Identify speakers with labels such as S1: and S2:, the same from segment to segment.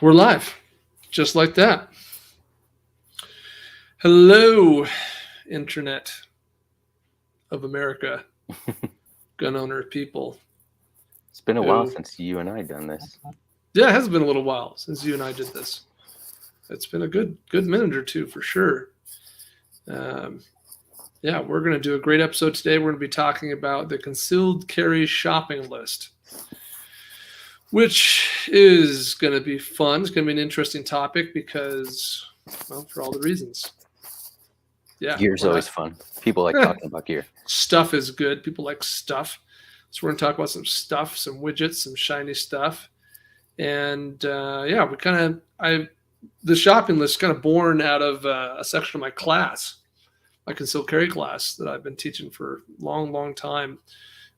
S1: We're live, just like that. Hello, Internet of America, gun owner people.
S2: It's been a while since you and I done this.
S1: Yeah, it has been a little while since you and I did this. It's been a good minute or two for sure. Yeah, we're going to do a great episode today. We're going to be talking about the concealed carry shopping list, which is going to be fun. It's going to be an interesting topic because, well, for all the reasons. Yeah,
S2: Gear's always fun. People like talking about gear.
S1: Stuff is good. People like stuff. So we're going to talk about some stuff, some widgets, some shiny stuff. And yeah, the shopping list is kind of born out of a section of my class, my concealed carry class that I've been teaching for a long time.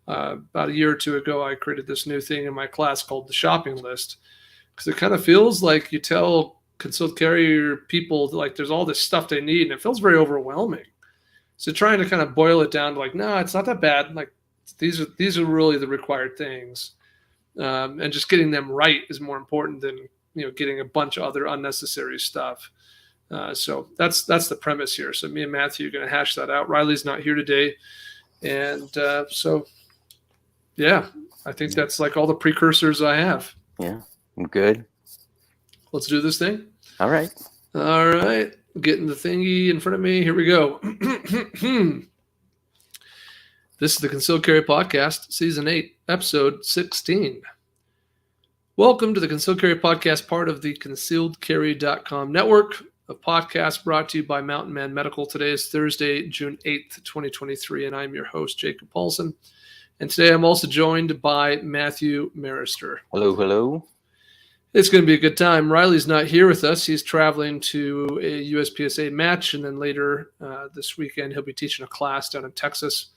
S1: About a year or two ago, I created this new thing in my class called the shopping list, because it kind of feels like you tell concealed carrier people like there's all this stuff they need, and it feels very overwhelming. So trying to kind of boil it down to like, no, it's not that bad. Like these are really the required things, and just getting them right is more important than getting a bunch of other unnecessary stuff. So that's the premise here. So me and Matthew are going to hash that out. Riley's not here today, and so yeah, I think that's like all the precursors I have.
S2: Yeah, I'm good.
S1: Let's do this thing.
S2: All right.
S1: Getting the thingy in front of me. Here we go. This is the Concealed Carry Podcast, Season 8, Episode 16. Welcome to the Concealed Carry Podcast, part of the concealedcarry.com network of podcasts brought to you by Mountain Man Medical. Today is Thursday, June 8th, 2023, and I'm your host, Jacob Paulson. And today I'm also joined by Matthew Marister.
S2: Hello.
S1: It's going to be a good time. Riley's not here with us. He's traveling to a USPSA match, and then later this weekend he'll be teaching a class down in Texas.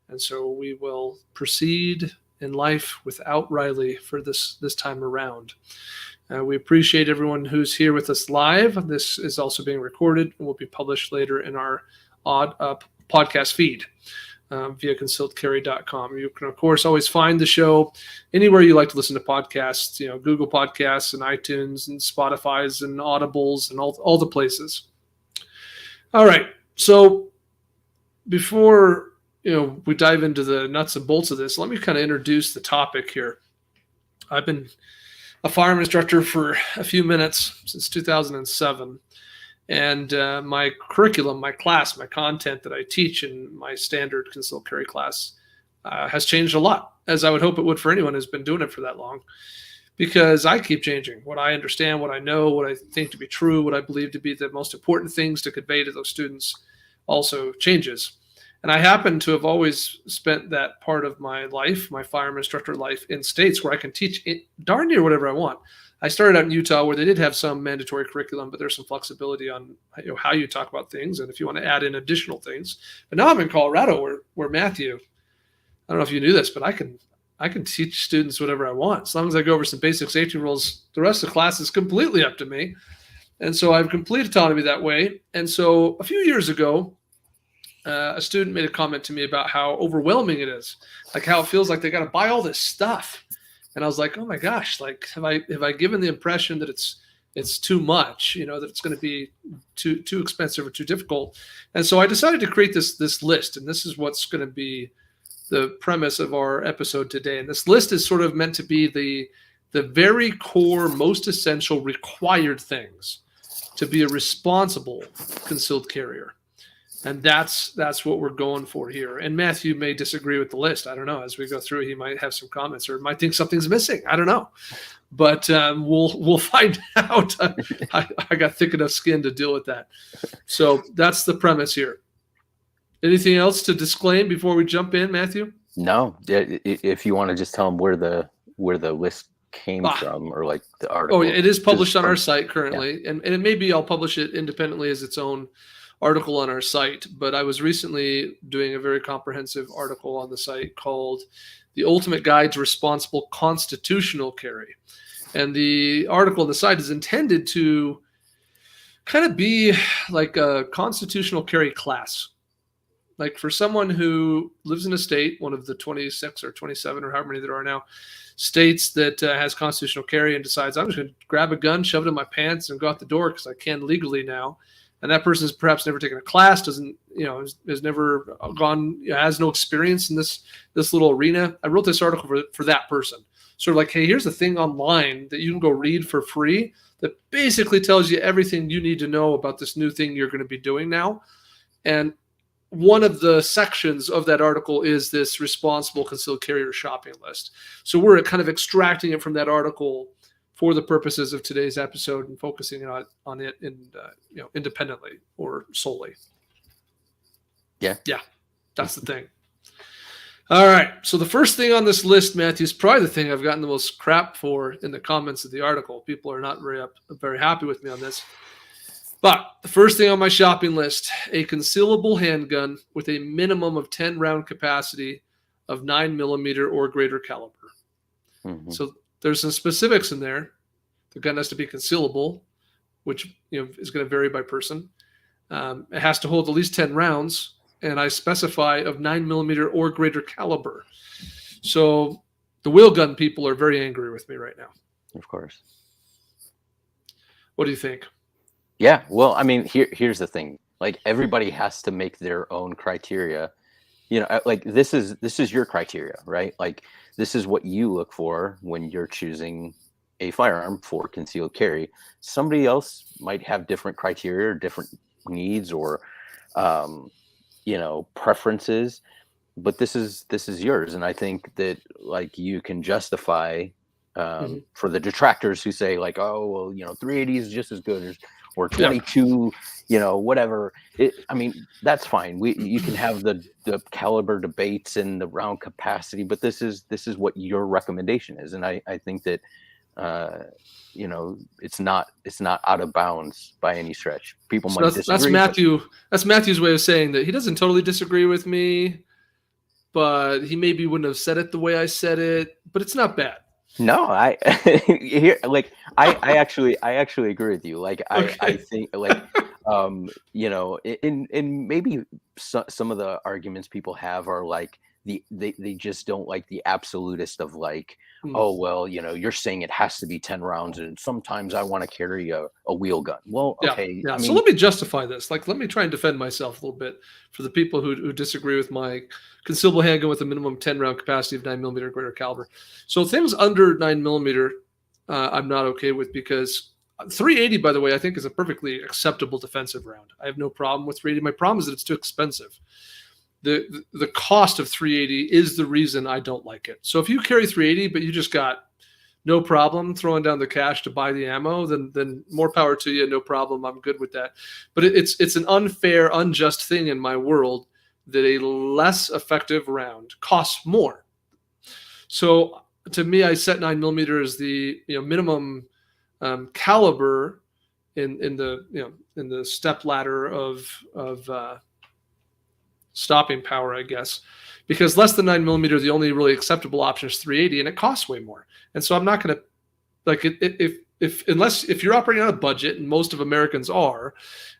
S1: And so we will proceed in life without Riley for this time around. We appreciate everyone who's here with us live. This is also being recorded and will be published later in our podcast feed via concealedcarry.com. You can, of course, always find the show anywhere you like to listen to podcasts, Google Podcasts and iTunes and Spotify's and Audibles and all the places. All right. So before we dive into the nuts and bolts of this, let me kind of introduce the topic here. I've been a firearm instructor for a few minutes since 2007. And my curriculum, my class, my content that I teach in my standard concealed carry class has changed a lot, as I would hope it would for anyone who's been doing it for that long, because I keep changing what I understand, what I know, what I think to be true, what I believe to be the most important things to convey to those students also changes. And I happen to have always spent that part of my life, my firearm instructor life, in states where I can teach darn near whatever I want. I started out in Utah, where they did have some mandatory curriculum, but there's some flexibility on how you talk about things and if you want to add in additional things. But now I'm in Colorado, where Matthew, I don't know if you knew this, but I can teach students whatever I want. As long as I go over some basic safety rules, the rest of the class is completely up to me. And so I have complete autonomy that way. And so a few years ago, a student made a comment to me about how overwhelming it is, like how it feels like they got to buy all this stuff. And I was like, oh my gosh, like have I given the impression that it's too much, that it's going to be too expensive or too difficult? And so I decided to create this list, and this is what's going to be the premise of our episode today. And this list is sort of meant to be the very core, most essential required things to be a responsible concealed carrier. And that's what we're going for here. And Matthew may disagree with the list. I don't know. As we go through, he might have some comments or might think something's missing. I don't know. But we'll find out. I got thick enough skin to deal with that. So that's the premise here. Anything else to disclaim before we jump in, Matthew?
S2: No. If you want to just tell them where the list came from, or like the article.
S1: Oh, yeah, it is published on our site currently. Yeah. And it may be I'll publish it independently as its own article on our site, but I was recently doing a very comprehensive article on the site called The Ultimate Guide to Responsible Constitutional Carry. And the article on the site is intended to kind of be like a constitutional carry class. Like for someone who lives in a state, one of the 26 or 27 or however many there are now, states that has constitutional carry and decides I'm just going to grab a gun, shove it in my pants, and go out the door because I can legally now. And that person has perhaps never taken a class, doesn't, has never gone, has no experience in this little arena. I wrote this article for that person. Sort of like, hey, here's a thing online that you can go read for free that basically tells you everything you need to know about this new thing you're going to be doing now. And one of the sections of that article is this responsible concealed carrier shopping list. So we're kind of extracting it from that article for the purposes of today's episode and focusing on it independently or solely.
S2: Yeah,
S1: that's the thing. All right. So the first thing on this list, Matthew, is probably the thing I've gotten the most crap for in the comments of the article. People are not very happy with me on this. But the first thing on my shopping list, a concealable handgun with a minimum of 10 round capacity of 9mm or greater caliber. Mm-hmm. So there's some specifics in there. The gun has to be concealable, which is going to vary by person. It has to hold at least 10 rounds, and I specify of 9mm or greater caliber. So the wheel gun people are very angry with me right now.
S2: Of course.
S1: What do you think?
S2: Yeah, well, I mean, here's the thing. Like, everybody has to make their own criteria. Like this is your criteria, right? Like, this is what you look for when you're choosing a firearm for concealed carry. Somebody else might have different criteria, or different needs, or preferences. But this is yours, and I think that like you can justify for the detractors who say like, oh well, 380 is just as good or 22, whatever. I mean, that's fine. You can have the caliber debates and the round capacity, but this is what your recommendation is, and I think that it's not out of bounds by any stretch. People might disagree.
S1: That's Matthew. That's Matthew's way of saying that he doesn't totally disagree with me, but he maybe wouldn't have said it the way I said it. But it's not bad.
S2: No, I actually agree with you. Like, okay. I think like, in maybe some of the arguments people have are like they just don't like the absolutist of like, oh, well, you're saying it has to be 10 rounds and sometimes I want to carry a wheel gun. Well, okay.
S1: Yeah. So let me justify this. Like, let me try and defend myself a little bit for the people who disagree with my concealable handgun with a minimum 10 round capacity of 9mm or greater caliber. So things under 9mm, I'm not okay with, because 380, by the way, I think is a perfectly acceptable defensive round. I have no problem with 380. My problem is that it's too expensive. The cost of 380 is the reason I don't like it. So if you carry 380, but you just got no problem throwing down the cash to buy the ammo, then more power to you. No problem. I'm good with that. But it's an unfair, unjust thing in my world that a less effective round costs more. So to me, I set 9mm as the minimum caliber in the step ladder of stopping power, I guess, because less than 9mm, the only really acceptable option is 380, and it costs way more. And so I'm not going to like it if you're operating on a budget, and most of Americans are,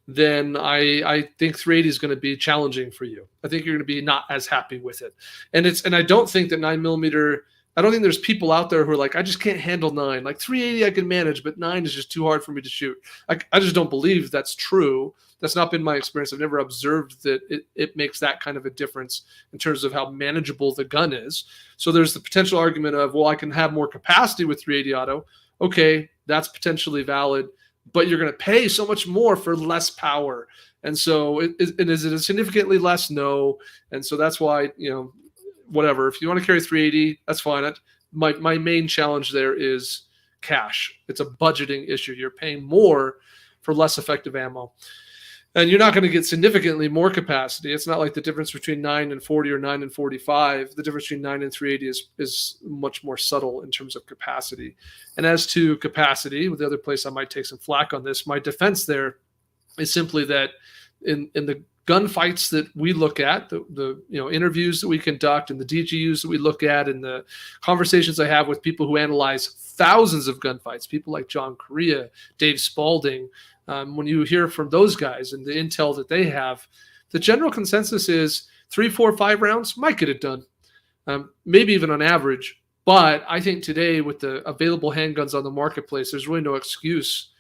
S1: then I think 380 is going to be challenging for you. I think you're going to be not as happy with it. And I don't think that 9mm, I don't think there's people out there who are like, I just can't handle 9. Like 380 I can manage, but 9 is just too hard for me to shoot. I just don't believe that's true. That's not been my experience. I've never observed that it makes that kind of a difference in terms of how manageable the gun is. So there's the potential argument of, well, I can have more capacity with 380 auto. Okay, that's potentially valid, but you're going to pay so much more for less power. And so is it significantly less? No. And so that's why, whatever. If you want to carry 380, that's fine. My main challenge there is cash. It's a budgeting issue. You're paying more for less effective ammo. And you're not going to get significantly more capacity. It's not like the difference between 9 and 40 or 9 and 45. The difference between 9 and 380 is much more subtle in terms of capacity. And as to capacity, the other place I might take some flack on this, my defense there is simply that in the gunfights that we look at, the interviews that we conduct, and the DGUs that we look at, and the conversations I have with people who analyze thousands of gunfights, people like John Correa, Dave Spalding, when you hear from those guys and the intel that they have, the general consensus is 3, 4, 5 rounds might get it done, maybe even on average. But I think today, with the available handguns on the marketplace, there's really no excuse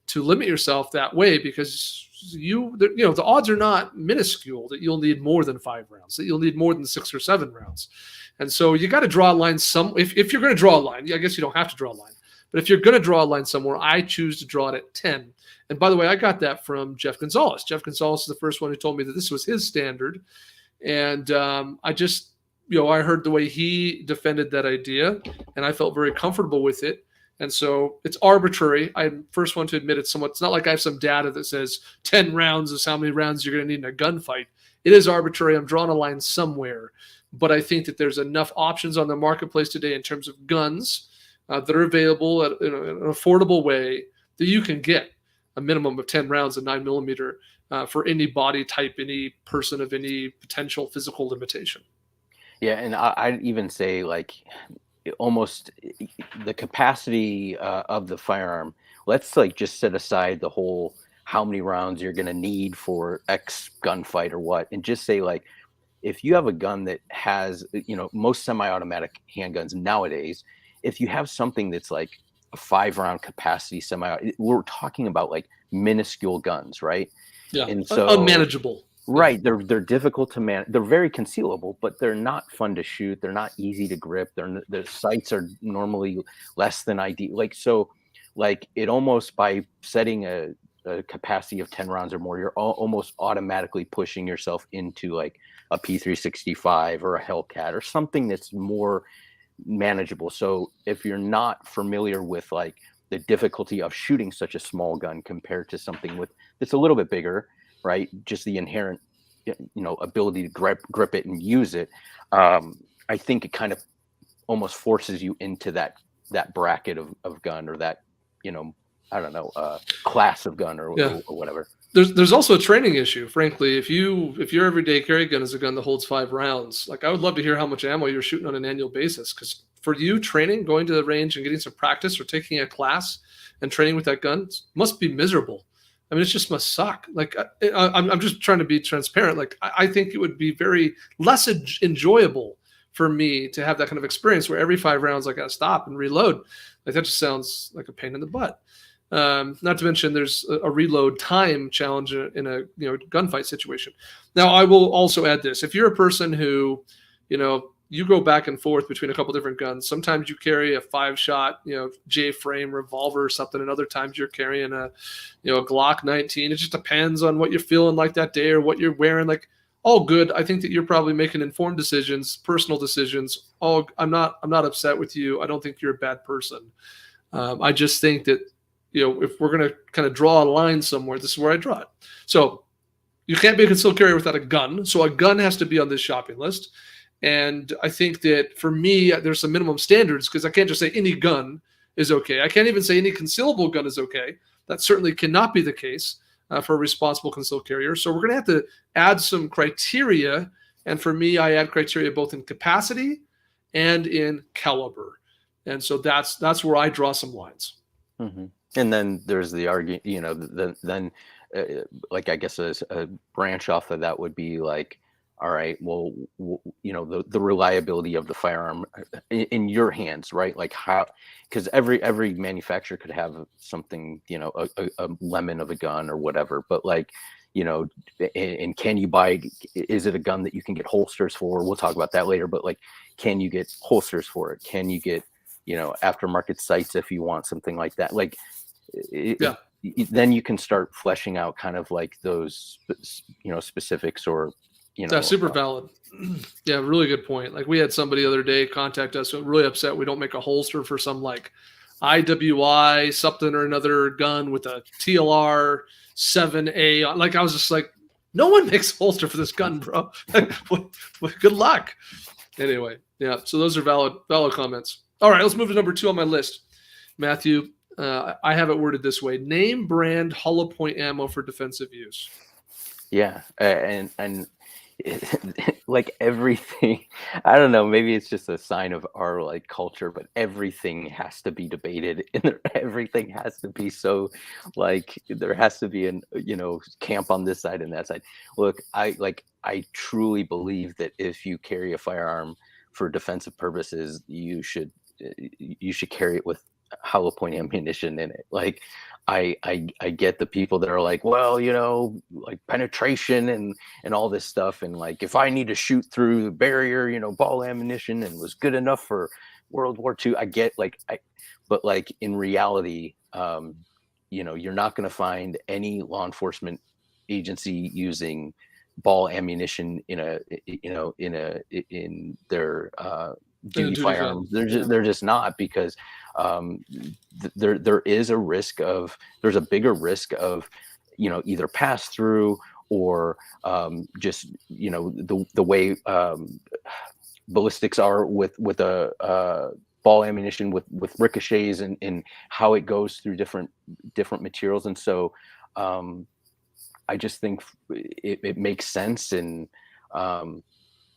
S1: to limit yourself that way, because the odds are not minuscule that you'll need more than 5 rounds, that you'll need more than 6 or 7 rounds. And so you got to draw a line if you're going to draw a line. I guess you don't have to draw a line, but if you're going to draw a line somewhere, I choose to draw it at 10. And by the way, I got that from Jeff Gonzalez. Jeff Gonzalez is the first one who told me that this was his standard. And I just, I heard the way he defended that idea, and I felt very comfortable with it. And so it's arbitrary. I'm the first one to admit it's not like I have some data that says 10 rounds is how many rounds you're going to need in a gunfight. It is arbitrary. I'm drawing a line somewhere. But I think that there's enough options on the marketplace today in terms of guns that are available in an affordable way that you can get a minimum of 10 rounds of 9mm for any body type, any person of any potential physical limitation.
S2: Yeah, and I'd even say, like, almost the capacity of the firearm. Let's just set aside the whole how many rounds you're going to need for X gunfight or what, and just say, like, if you have a gun that has, most semi-automatic handguns nowadays, if you have something that's like a 5-round capacity we're talking about like minuscule guns, right?
S1: Yeah,
S2: and so
S1: unmanageable.
S2: Right, they're difficult to manage. They're very concealable, but they're not fun to shoot. They're not easy to grip. Their sights are normally less than ideal. It almost, by setting a capacity of 10 rounds or more, you're almost automatically pushing yourself into like a P365 or a Hellcat or something that's more manageable. So if you're not familiar with like the difficulty of shooting such a small gun compared to something that's a little bit bigger, right? Just the inherent, ability to grip it and use it. I think it kind of almost forces you into that bracket of gun, or that, I don't know, class of gun or whatever.
S1: There's also a training issue, frankly. If your everyday carry gun is a gun that holds 5 rounds, like, I would love to hear how much ammo you're shooting on an annual basis. Because for you, training, going to the range and getting some practice, or taking a class and training with that gun, must be miserable. I mean, it just must suck. Like, I'm just trying to be transparent. Like, I think it would be very less enjoyable for me to have that kind of experience where every 5 rounds I got to stop and reload. Like, that just sounds like a pain in the butt. Not to mention there's a reload time challenge in a gunfight situation. Now, I will also add this: if you're a person who, you go back and forth between a couple different guns, sometimes you carry a 5-shot, J-frame revolver or something, and other times you're carrying a Glock 19. It just depends on what you're feeling like that day or what you're wearing. Like, all good. I think that you're probably making informed decisions, personal decisions. I'm not upset with you. I don't think you're a bad person. I just think that, if we're going to kind of draw a line somewhere, this is where I draw it. So you can't be a concealed carrier without a gun. So a gun has to be on this shopping list. And I think that for me, there's some minimum standards, because I can't just say any gun is okay. I can't even say any concealable gun is okay. That certainly cannot be the case for a responsible concealed carrier. So we're going to have to add some criteria. And for me, I add criteria both in capacity and in caliber. And so that's where I draw some lines.
S2: Mm-hmm. And then there's the argument, then I guess a branch off of that would be like, all right, well, the reliability of the firearm in your hands, right? Like, how, because every manufacturer could have something, a lemon of a gun or whatever, but like, and can you buy, is it a gun that you can get holsters for? We'll talk about that later, but like, can you get holsters for it? Can you get, aftermarket sights if you want something like that? Like, then you can start fleshing out kind of like those, specifics, or,
S1: That's super valid. Yeah, really good point. Like, we had somebody the other day contact us, really upset we don't make a holster for some like IWI something or another gun with a TLR 7A. Like, I was just like, no one makes a holster for this gun, bro. Good luck. Anyway, yeah. So those are valid comments. All right, let's move to number 2 on my list. Matthew, I have it worded this way: name brand hollow point ammo for defensive use.
S2: Yeah, and like everything, I don't know, maybe it's just a sign of our like culture, but everything has to be debated and everything has to be so like there has to be an camp on this side and that side. Look, I truly believe that if you carry a firearm for defensive purposes, you should carry it with hollow point ammunition in it. Like I get the people that are like, well, like penetration and all this stuff, and like if I need to shoot through the barrier, ball ammunition and was good enough for World War II. I get but like in reality, you're not going to find any law enforcement agency using ball ammunition in their duty
S1: duty gun.
S2: firearms. They're just not, because there's a bigger risk of either pass through or just the way ballistics are with a ball ammunition with ricochets and how it goes through different materials. And so I just think it makes sense, and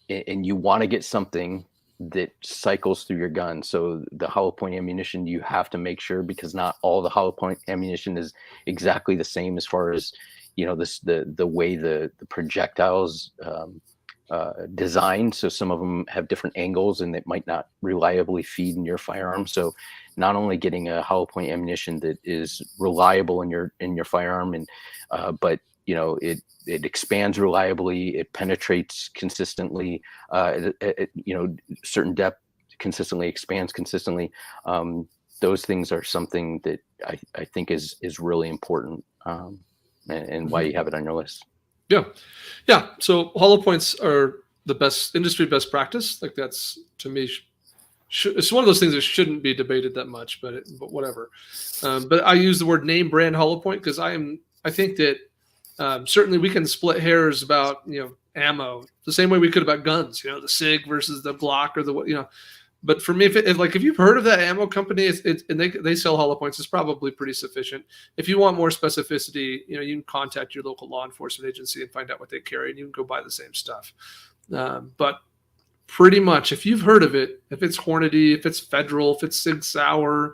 S2: you want to get something that cycles through your gun. So the hollow point ammunition, you have to make sure, because not all the hollow point ammunition is exactly the same as far as the way the projectiles designed. So some of them have different angles and it might not reliably feed in your firearm. So not only getting a hollow point ammunition that is reliable in your firearm, and but it expands reliably, it penetrates consistently, certain depth consistently, expands consistently. Those things are something that I think is really important, and why you have it on your list.
S1: Yeah. So hollow points are the best industry best practice. Like that's, to me, it's one of those things that shouldn't be debated that much, but whatever. But I use the word name brand hollow point because I think that certainly we can split hairs about ammo the same way we could about guns. The SIG versus the Glock or the But for me, if you've heard of that ammo company, and they sell hollow points, it's probably pretty sufficient. If you want more specificity, you can contact your local law enforcement agency and find out what they carry, and you can go buy the same stuff. But pretty much, if you've heard of it, if it's Hornady, if it's Federal, if it's Sig Sauer,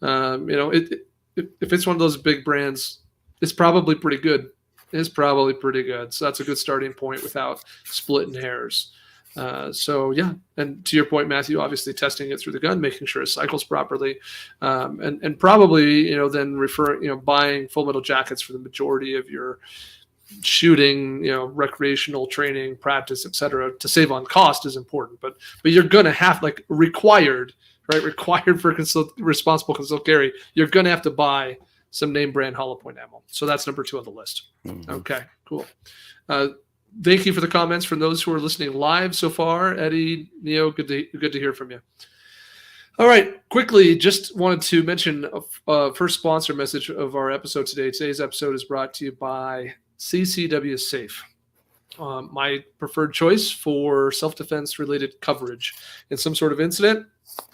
S1: if it's one of those big brands, it's probably pretty good. It's probably pretty good. So that's a good starting point without splitting hairs. So yeah, and to your point, Matthew, obviously testing it through the gun, making sure it cycles properly, and probably then buying full metal jackets for the majority of your shooting, recreational training, practice, etc. to save on cost is important. But you're gonna have required for responsible concealed carry. You're gonna have to buy some name brand hollow point ammo. So that's number 2 on the list. Mm-hmm. Okay, cool. Thank you for the comments from those who are listening live so far. Eddie, Neo, good to hear from you. All right, quickly, just wanted to mention a first sponsor message of our episode today. Today's episode is brought to you by CCW Safe, my preferred choice for self-defense related coverage in some sort of incident.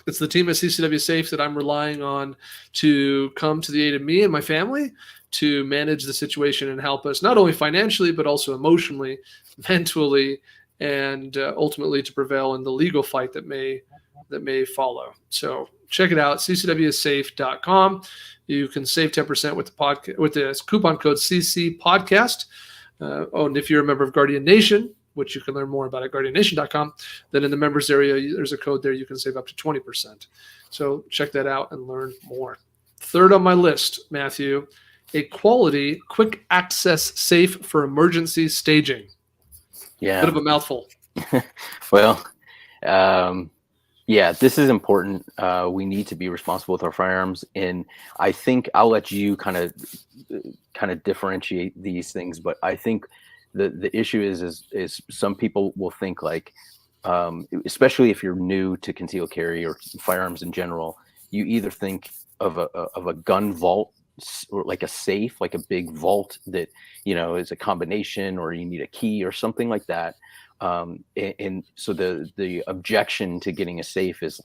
S1: It's the team at CCW Safe that I'm relying on to come to the aid of me and my family to manage the situation and help us not only financially, but also emotionally, mentally, and ultimately to prevail in the legal fight that may follow. So check it out, ccwsafe.com. You can save 10% with the coupon code CC Podcast. And if you're a member of Guardian Nation, which you can learn more about at guardiannation.com, then in the members area, there's a code there you can save up to 20%. So check that out and learn more. Third on my list, Matthew, a quality quick access safe for emergency staging.
S2: Yeah.
S1: Bit of a mouthful.
S2: Well, yeah, this is important. We need to be responsible with our firearms. And I think I'll let you kind of differentiate these things, but I think the issue is some people will think especially if you're new to concealed carry or firearms in general, you either think of a gun vault or like a safe, like a big vault that is a combination, or you need a key or something like that. And so the objection to getting a safe is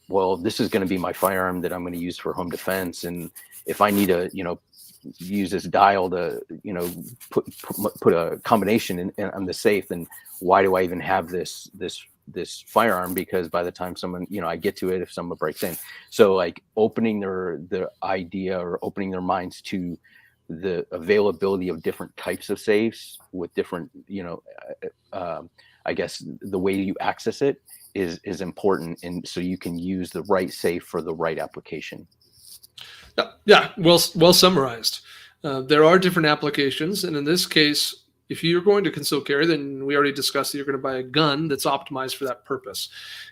S2: well, this is going to be my firearm that I'm going to use for home defense, and if I need to use this dial to, put a combination in on the safe, then why do I even have this firearm? Because by the time someone, I get to it, if someone breaks in. So like opening their idea, or opening their minds to the availability of different types of safes with different, I guess the way you access it is important, and so you can use the right safe for the right application.
S1: Yeah, well summarized. There are different applications, and in this case, if you're going to conceal carry, then we already discussed that you're going to buy a gun that's optimized for that purpose,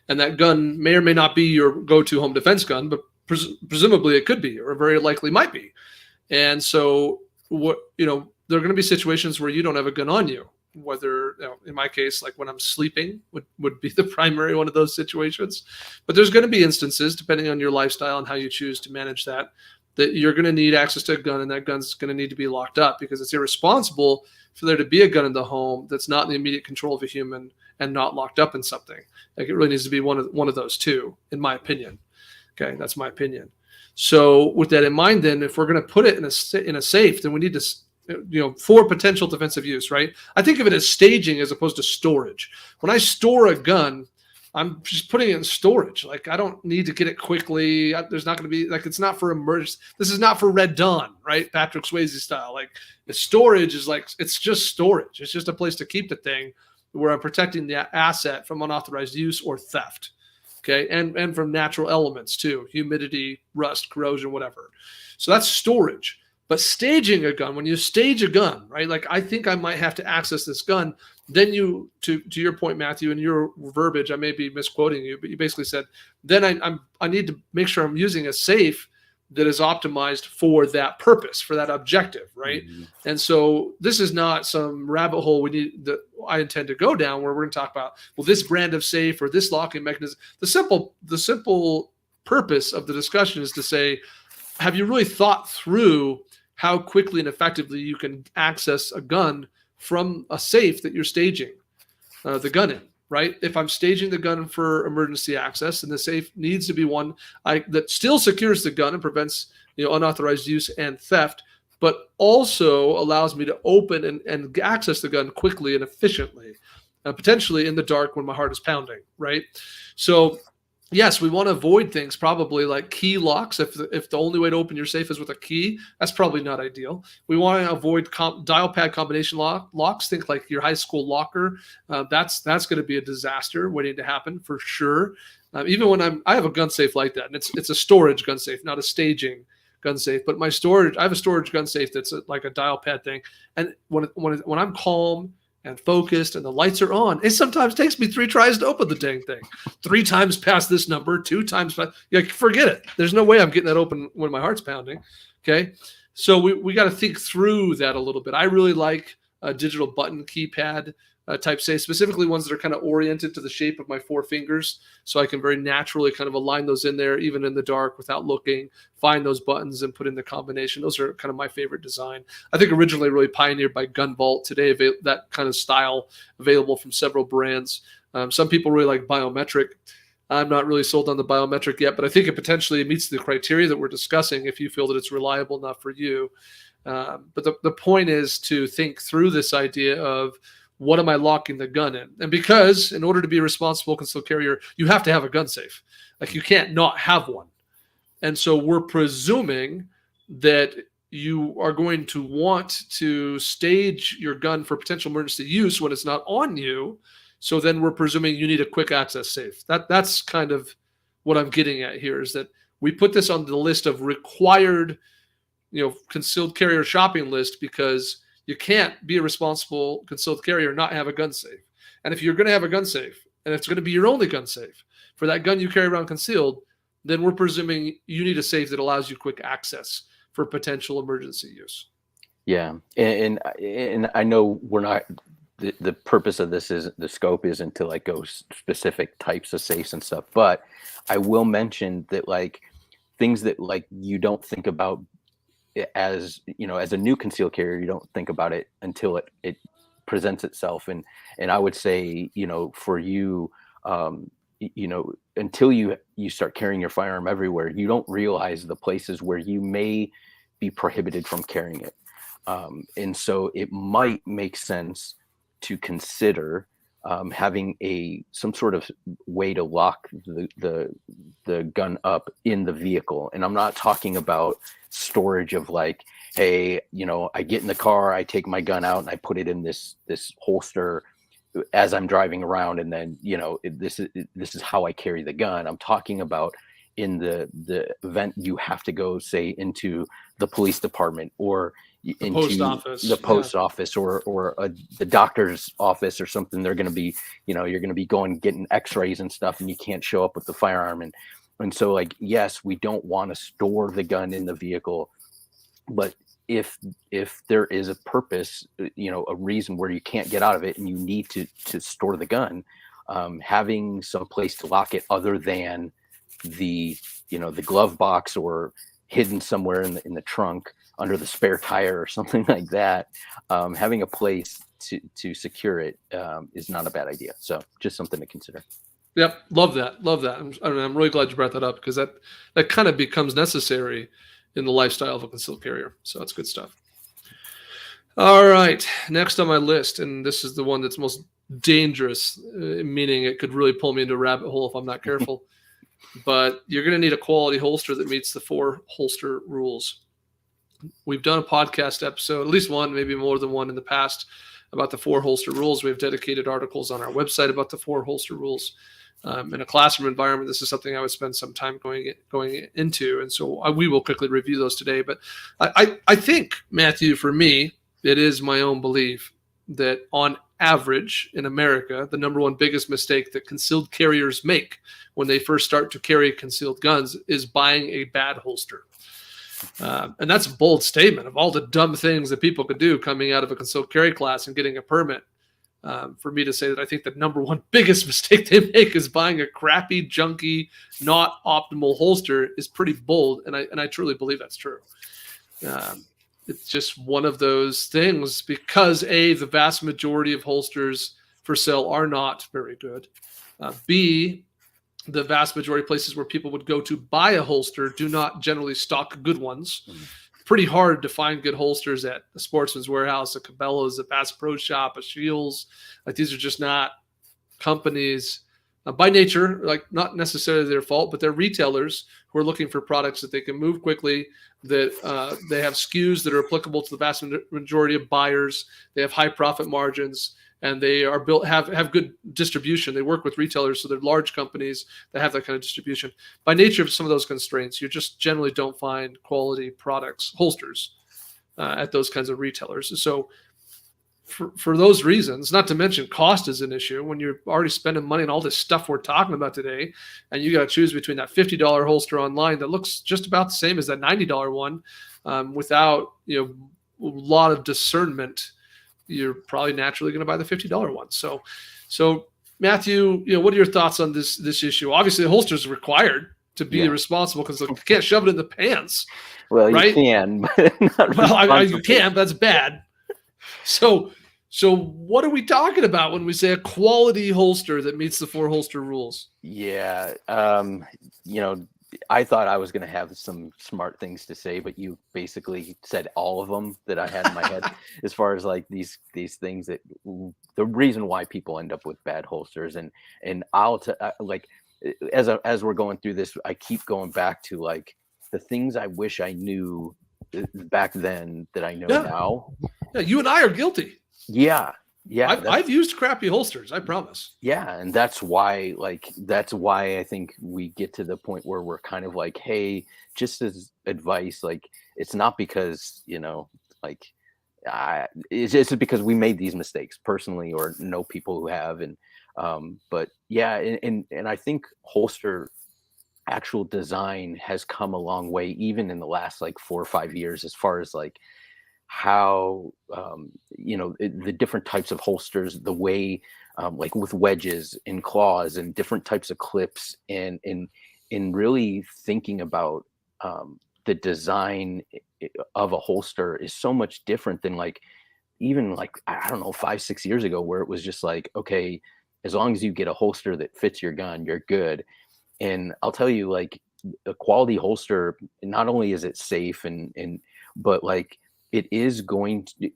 S1: and that gun may or may not be your go-to home defense gun, but presumably it could be, or very likely might be. And so, there are going to be situations where you don't have a gun on you. Whether, in my case, like when I'm sleeping would be the primary one of those situations. But there's going to be instances, depending on your lifestyle and how you choose to manage that you're going to need access to a gun, and that gun's going to need to be locked up, because it's irresponsible for there to be a gun in the home that's not in the immediate control of a human and not locked up in something. Like, it really needs to be one of those two, in my opinion. Okay, that's my opinion. So with that in mind, then, if we're going to put it in a safe, then we need to, for potential defensive use, right? I think of it as staging as opposed to storage. When I store a gun, I'm just putting it in storage. Like, I don't need to get it quickly. There's not going to be, like, it's not for emergency. This is not for Red Dawn, right? Patrick Swayze style. Like, the storage is like, it's just storage. It's just a place to keep the thing where I'm protecting the asset from unauthorized use or theft. Okay. And from natural elements too, humidity, rust, corrosion, whatever. So that's storage. But staging a gun, when you stage a gun, right? Like, I think I might have to access this gun. Then you, to your point, Matthew, and your verbiage, I may be misquoting you, but you basically said, then I need to make sure I'm using a safe that is optimized for that purpose, for that objective, right? Mm-hmm. And so this is not some rabbit hole that I intend to go down, where we're going to talk about, well, this brand of safe or this locking mechanism. The simple purpose of the discussion is to say, have you really thought through how quickly and effectively you can access a gun from a safe that you're staging the gun in, right? If I'm staging the gun for emergency access, and the safe needs to be one that still secures the gun and prevents unauthorized use and theft, but also allows me to open and access the gun quickly and efficiently, potentially in the dark when my heart is pounding, right? So yes, we want to avoid things probably like key locks. If the only way to open your safe is with a key, that's probably not ideal. We want to avoid dial pad combination locks. Think like your high school locker. That's going to be a disaster waiting to happen for sure. Even when I have a gun safe like that, and it's a storage gun safe, not a staging gun safe. But I have a storage gun safe that's like a dial pad thing. And when I'm calm and focused and the lights are on, it sometimes takes me 3 tries to open the dang thing. 3 times past this number, 2 times past, forget it. There's no way I'm getting that open when my heart's pounding. Okay. So we got to think through that a little bit. I really like a digital button keypad type safe, specifically ones that are kind of oriented to the shape of my 4 fingers. So I can very naturally kind of align those in there, even in the dark without looking, find those buttons and put in the combination. Those are kind of my favorite design. I think originally really pioneered by Gun Vault. Today, that kind of style available from several brands. Some people really like biometric. I'm not really sold on the biometric yet, but I think it potentially meets the criteria that we're discussing if you feel that it's reliable enough for you. But the point is to think through this idea of, what am I locking the gun in? And because in order to be a responsible concealed carrier, you have to have a gun safe. Like, you can't not have one. And so we're presuming that you are going to want to stage your gun for potential emergency use when it's not on you. So then we're presuming you need a quick access safe. That's kind of what I'm getting at here, is that we put this on the list of required, concealed carrier shopping list, because you can't be a responsible concealed carrier and not have a gun safe. And if you're going to have a gun safe, and it's going to be your only gun safe for that gun you carry around concealed, then we're presuming you need a safe that allows you quick access for potential emergency use.
S2: Yeah. And I know we're not, the purpose of this is, the scope isn't to like go specific types of safes and stuff, but I will mention that like things that like you don't think about as a new concealed carrier, you don't think about it until it presents itself. And I would say, for you, until you start carrying your firearm everywhere, you don't realize the places where you may be prohibited from carrying it. And so it might make sense to consider having some sort of way to lock the gun up in the vehicle. And I'm not talking about storage of like, hey, I get in the car, I take my gun out and I put it in this holster as I'm driving around, and then this is how I carry the gun. I'm talking about in the event you have to go, say, into the police department or into
S1: post office.
S2: the post office or the doctor's office or something. They're going to be, you're going to be going getting x-rays and stuff, and you can't show up with the firearm. And so, like, yes, we don't want to store the gun in the vehicle, but if there is a purpose, a reason where you can't get out of it and you need to store the gun, having some place to lock it other than the glove box or hidden somewhere in the trunk under the spare tire or something like that, having a place to secure it is not a bad idea. So just something to consider.
S1: Yep. Love that. I'm really glad you brought that up, because that kind of becomes necessary in the lifestyle of a concealed carrier. So that's good stuff. All right. Next on my list, and this is the one that's most dangerous, meaning it could really pull me into a rabbit hole if I'm not careful. But you're going to need a quality holster that meets the 4 holster rules. We've done a podcast episode, at least one, maybe more than one in the past, about the 4 holster rules. We have dedicated articles on our website about the 4 holster rules. In a classroom environment, this is something I would spend some time going into. And so we will quickly review those today. But I think, Matthew, for me, it is my own belief that on average in America, the number one biggest mistake that concealed carriers make when they first start to carry concealed guns is buying a bad holster. And that's a bold statement of all the dumb things that people could do coming out of a concealed carry class and getting a permit. For me to say that I think the number one biggest mistake they make is buying a crappy, junky, not optimal holster is pretty bold. And I truly believe that's true. It's just one of those things because A, the vast majority of holsters for sale are not very good. B, the vast majority of places where people would go to buy a holster do not generally stock good ones. Pretty hard to find good holsters at the Sportsman's Warehouse, a Cabela's, a Bass Pro Shop, a Shields. Like, these are just not companies by nature, like not necessarily their fault, but they're retailers who are looking for products that they can move quickly, that they have SKUs that are applicable to the vast majority of buyers. They have high profit margins, and they are built have good distribution. They work with retailers, so they're large companies that have that kind of distribution. By nature of some of those constraints, you just generally don't find quality products, holsters, at those kinds of retailers. So for those reasons, not to mention cost is an issue when you're already spending money on all this stuff we're talking about today, and you got to choose between that $50 holster online that looks just about the same as that $90 one, without a lot of discernment, you're probably naturally going to buy the $50 one. So Matthew, what are your thoughts on this issue? Obviously, the holster is required to be responsible because you can't shove it in the pants.
S2: Well,
S1: right?
S2: You can, but not
S1: you can, but that's bad. So what are we talking about when we say a quality holster that meets the 4 holster rules?
S2: Yeah. I thought I was going to have some smart things to say, but you basically said all of them that I had in my head as far as like these things that the reason why people end up with bad holsters. And I'll like, as we're going through this, I keep going back to like the things I wish I knew back then that I know now.
S1: Yeah. You and I are guilty.
S2: Yeah.
S1: I've used crappy holsters, I promise.
S2: Yeah, and that's why I think we get to the point where we're kind of like, hey, just as advice, like it's not because it's just because we made these mistakes personally or know people who have, and but yeah, and I think holster actual design has come a long way even in the last like 4 or 5 years as far as like how the different types of holsters, the way like with wedges and claws and different types of clips, and in really thinking about the design of a holster is so much different than like even like I don't know 5-6 years ago, where it was just like, okay, as long as you get a holster that fits your gun, you're good. And I'll tell you, like, a quality holster, not only is it safe and but like it is going to,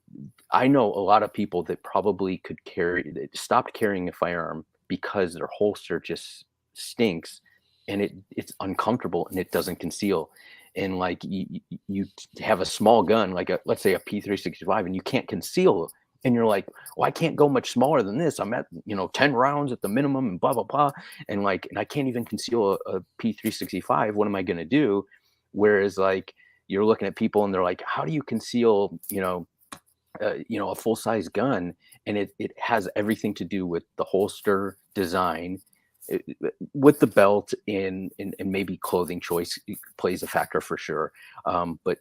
S2: I know a lot of people that probably that stopped carrying a firearm because their holster just stinks and it's uncomfortable and it doesn't conceal. And like you have a small gun, like let's say a P365, and you can't conceal, and you're like, well, I can't go much smaller than this. I'm at 10 rounds at the minimum and blah blah blah, and I can't even conceal a P365. What am I going to do? Whereas like you're looking at people and they're like, how do you conceal a full size gun? And it has everything to do with the holster design, with the belt, and maybe clothing choice plays a factor for sure. But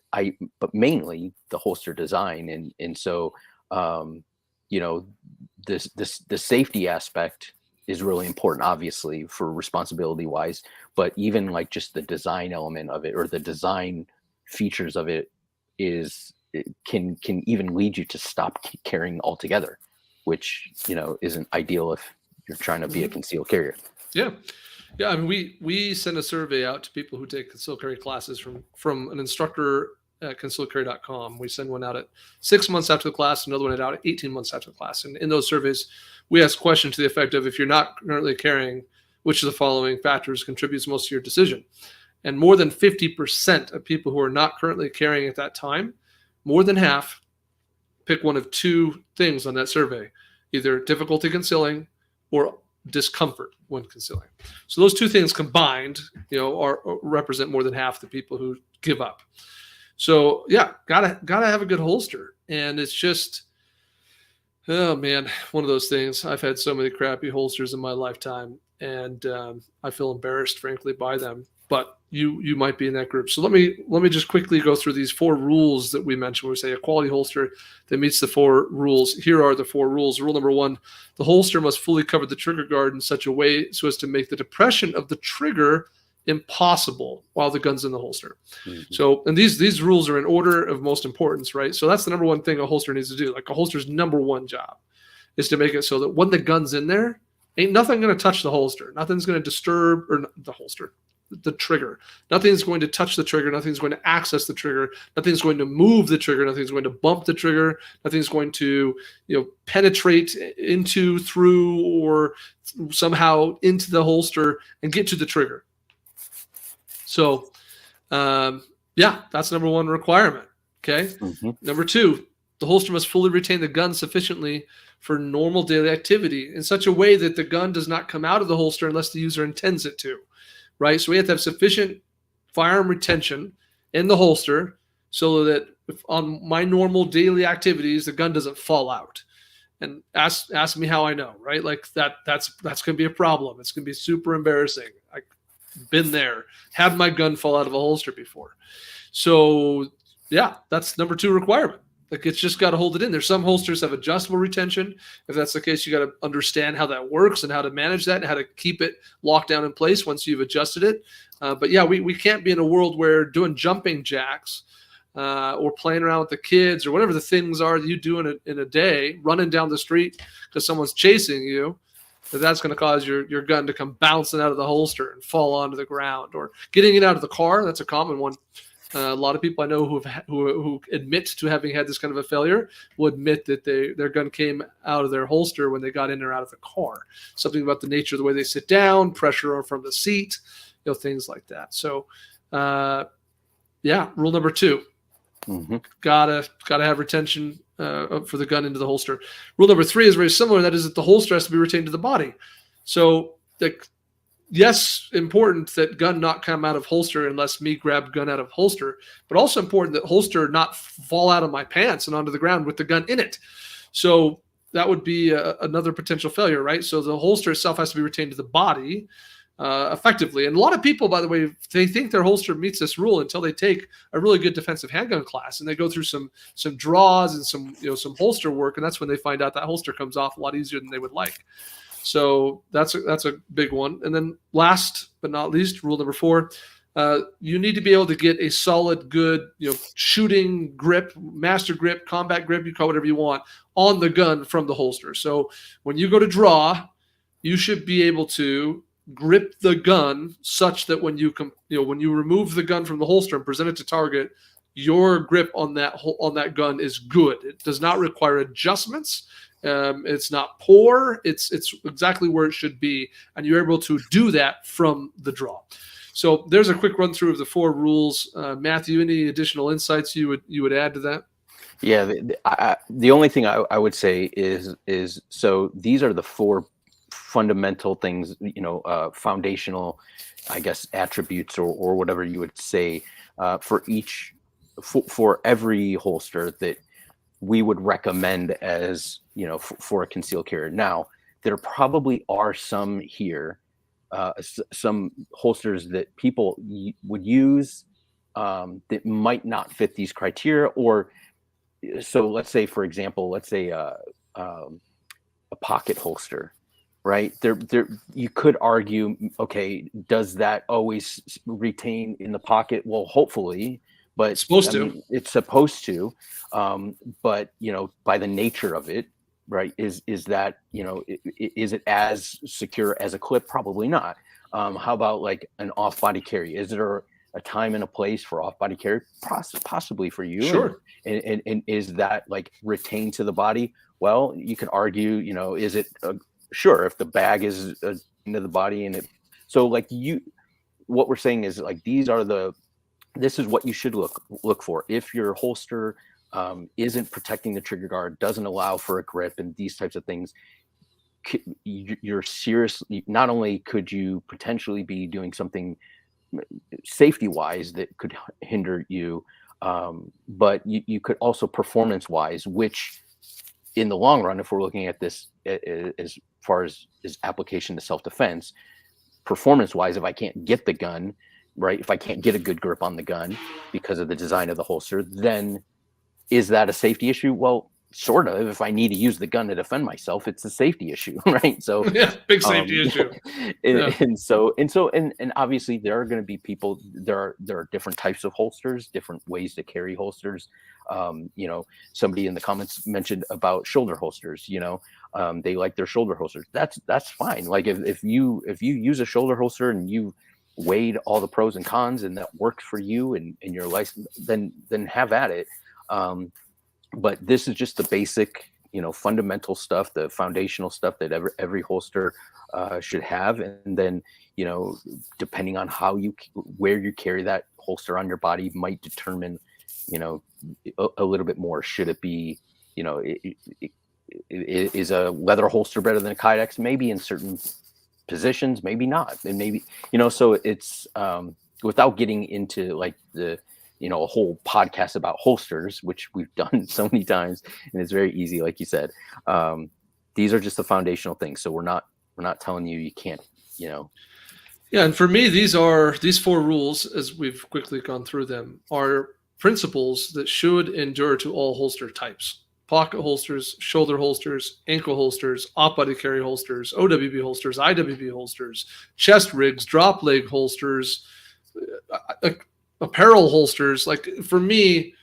S2: mainly the holster design. And so, the safety aspect is really important, obviously, for responsibility wise, but even like just the design element of it, or the design features of it, can even lead you to stop carrying altogether, which isn't ideal if you're trying to be a concealed carrier.
S1: Yeah. I mean, we send a survey out to people who take concealed carry classes from an instructor at concealedcarry.com. We send one out at 6 months after the class, another one out at 18 months after the class. And in those surveys, we ask questions to the effect of, if you're not currently carrying, which of the following factors contributes most to your decision? And more than 50% of people who are not currently carrying at that time, more than half, pick one of two things on that survey: either difficulty concealing or discomfort when concealing. So those two things combined, represent more than half the people who give up. So yeah, gotta have a good holster. And it's just, oh man, one of those things. I've had so many crappy holsters in my lifetime, and I feel embarrassed, frankly, by them. But you might be in that group. So let me just quickly go through these 4 rules that we mentioned. We say a quality holster that meets the 4 rules. Here are the 4 rules. Rule number 1: the holster must fully cover the trigger guard in such a way so as to make the depression of the trigger impossible while the gun's in the holster. Mm-hmm. So, and these rules are in order of most importance, right? So that's the number 1 thing a holster needs to do. Like, a holster's number 1 job is to make it so that when the gun's in there, ain't nothing going to touch the holster. Nothing's going to disturb the trigger. Nothing's going to touch the trigger. Nothing's going to access the trigger. Nothing's going to move the trigger. Nothing's going to bump the trigger. Nothing's going to, penetrate into, through, or somehow into the holster and get to the trigger. So, that's number 1 requirement. Okay. Mm-hmm. Number 2, the holster must fully retain the gun sufficiently for normal daily activity in such a way that the gun does not come out of the holster unless the user intends it to. Right. So we have to have sufficient firearm retention in the holster so that on my normal daily activities, the gun doesn't fall out. And ask me how I know, right? Like that's going to be a problem. It's going to be super embarrassing. I've been there, had my gun fall out of a holster before. So yeah, that's number 2 requirement. Like, it's just got to hold it in there. Some holsters have adjustable retention. If that's the case, you got to understand how that works and how to manage that and how to keep it locked down in place once you've adjusted it. But yeah, we can't be in a world where doing jumping jacks or playing around with the kids or whatever the things are that you do in a day, running down the street because someone's chasing you, that's going to cause your gun to come bouncing out of the holster and fall onto the ground. Or getting it out of the car, that's a common one. A lot of people I know who admit to having had this kind of a failure will admit that their gun came out of their holster when they got in or out of the car. Something about the nature of the way they sit down, pressure from the seat, things like that. So, rule number 2, mm-hmm. gotta have retention for the gun into the holster. Rule number 3 is very similar. That is that the holster has to be retained to the body. So yes, important that gun not come out of holster unless me grab gun out of holster, but also important that holster not fall out of my pants and onto the ground with the gun in it. So that would be another potential failure, right? So the holster itself has to be retained to the body effectively. And a lot of people, by the way, they think their holster meets this rule until they take a really good defensive handgun class and they go through some draws and some holster work, and that's when they find out that holster comes off a lot easier than they would like. So that's a big one. And then last but not least, rule number 4, you need to be able to get a solid, good, shooting grip, master grip, combat grip, you call it whatever you want, on the gun from the holster. So when you go to draw, you should be able to grip the gun such that when you remove the gun from the holster and present it to target, your grip on that gun is good. It does not require adjustments. It's not poor. It's exactly where it should be, and you're able to do that from the draw. So there's a quick run through of the 4 rules. Matthew, any additional insights you would add to that?
S2: Yeah, the only thing I would say is so these are the 4 fundamental things, foundational, I guess, attributes or whatever you would say for every holster that we would recommend as, for a concealed carrier. Now, there probably are some here, some holsters that people would use that might not fit these criteria. Or so let's say, for example, a pocket holster, right? There you could argue, okay, does that always retain in the pocket? Well, hopefully, but
S1: it's supposed to.
S2: It's supposed to. But by the nature of it, right, is that, is it as secure as a clip? Probably not. How about like an off-body carry? Is there a time and a place for off-body carry? Possibly for you.
S1: Sure.
S2: And is that like retained to the body? Well, you could argue, is it sure, if the bag is into the body and so like what we're saying is like, this is what you should look for. If your holster isn't protecting the trigger guard, doesn't allow for a grip and these types of things, you're seriously, not only could you potentially be doing something safety wise that could hinder you, but you could also performance wise, which in the long run, if we're looking at this as far as application to self-defense, performance wise, if I can't get the gun right, if I can't get a good grip on the gun because of the design of the holster, then is that a safety issue? Well, sort of. If I need to use the gun to defend myself, it's a safety issue, right? So
S1: yeah, big safety issue.
S2: And obviously there are going to be people. There are different types of holsters, different ways to carry holsters. Somebody in the comments mentioned about shoulder holsters. They like their shoulder holsters. That's fine. Like if you use a shoulder holster and you weighed all the pros and cons and that worked for you and your license, then have at it. But this is just the basic, fundamental stuff, the foundational stuff that every holster should have. And then, depending on where you carry that holster on your body might determine, a little bit more. Should it be, is a leather holster better than a Kydex? Maybe in certain positions, maybe not. And maybe, so it's without getting into like a whole podcast about holsters, which we've done so many times, and it's very easy, like you said. These are just the foundational things. So we're not telling you can't, Yeah,
S1: and for me, these 4 rules, as we've quickly gone through them, are principles that should endure to all holster types: pocket holsters, shoulder holsters, ankle holsters, off-body carry holsters, OWB holsters, IWB holsters, chest rigs, drop leg holsters, apparel holsters. Like for me,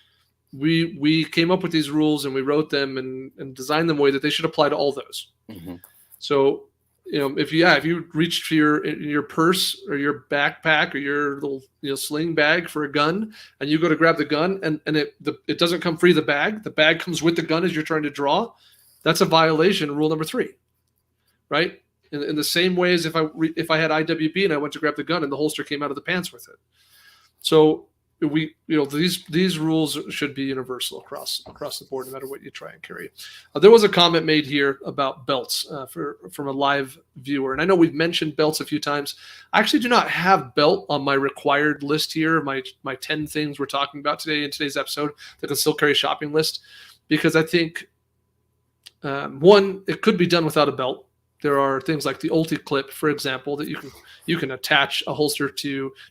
S1: we came up with these rules and we wrote them and designed them a way that they should apply to all those. Mm-hmm. So, if you reach for your purse or your backpack or your little sling bag for a gun, and you go to grab the gun and it doesn't come free, the bag comes with the gun as you're trying to draw, that's a violation. Rule number 3, right? In the same way as if I had IWB and I went to grab the gun and the holster came out of the pants with it. So these rules should be universal across the board, no matter what you try and carry. There was a comment made here about belts from a live viewer, and I know we've mentioned belts a few times. I actually do not have belt on my required list here, my 10 things we're talking about today in today's episode, the concealed carry shopping list, because I think one, it could be done without a belt. There are things like the Ulti clip, for example, that you can attach a holster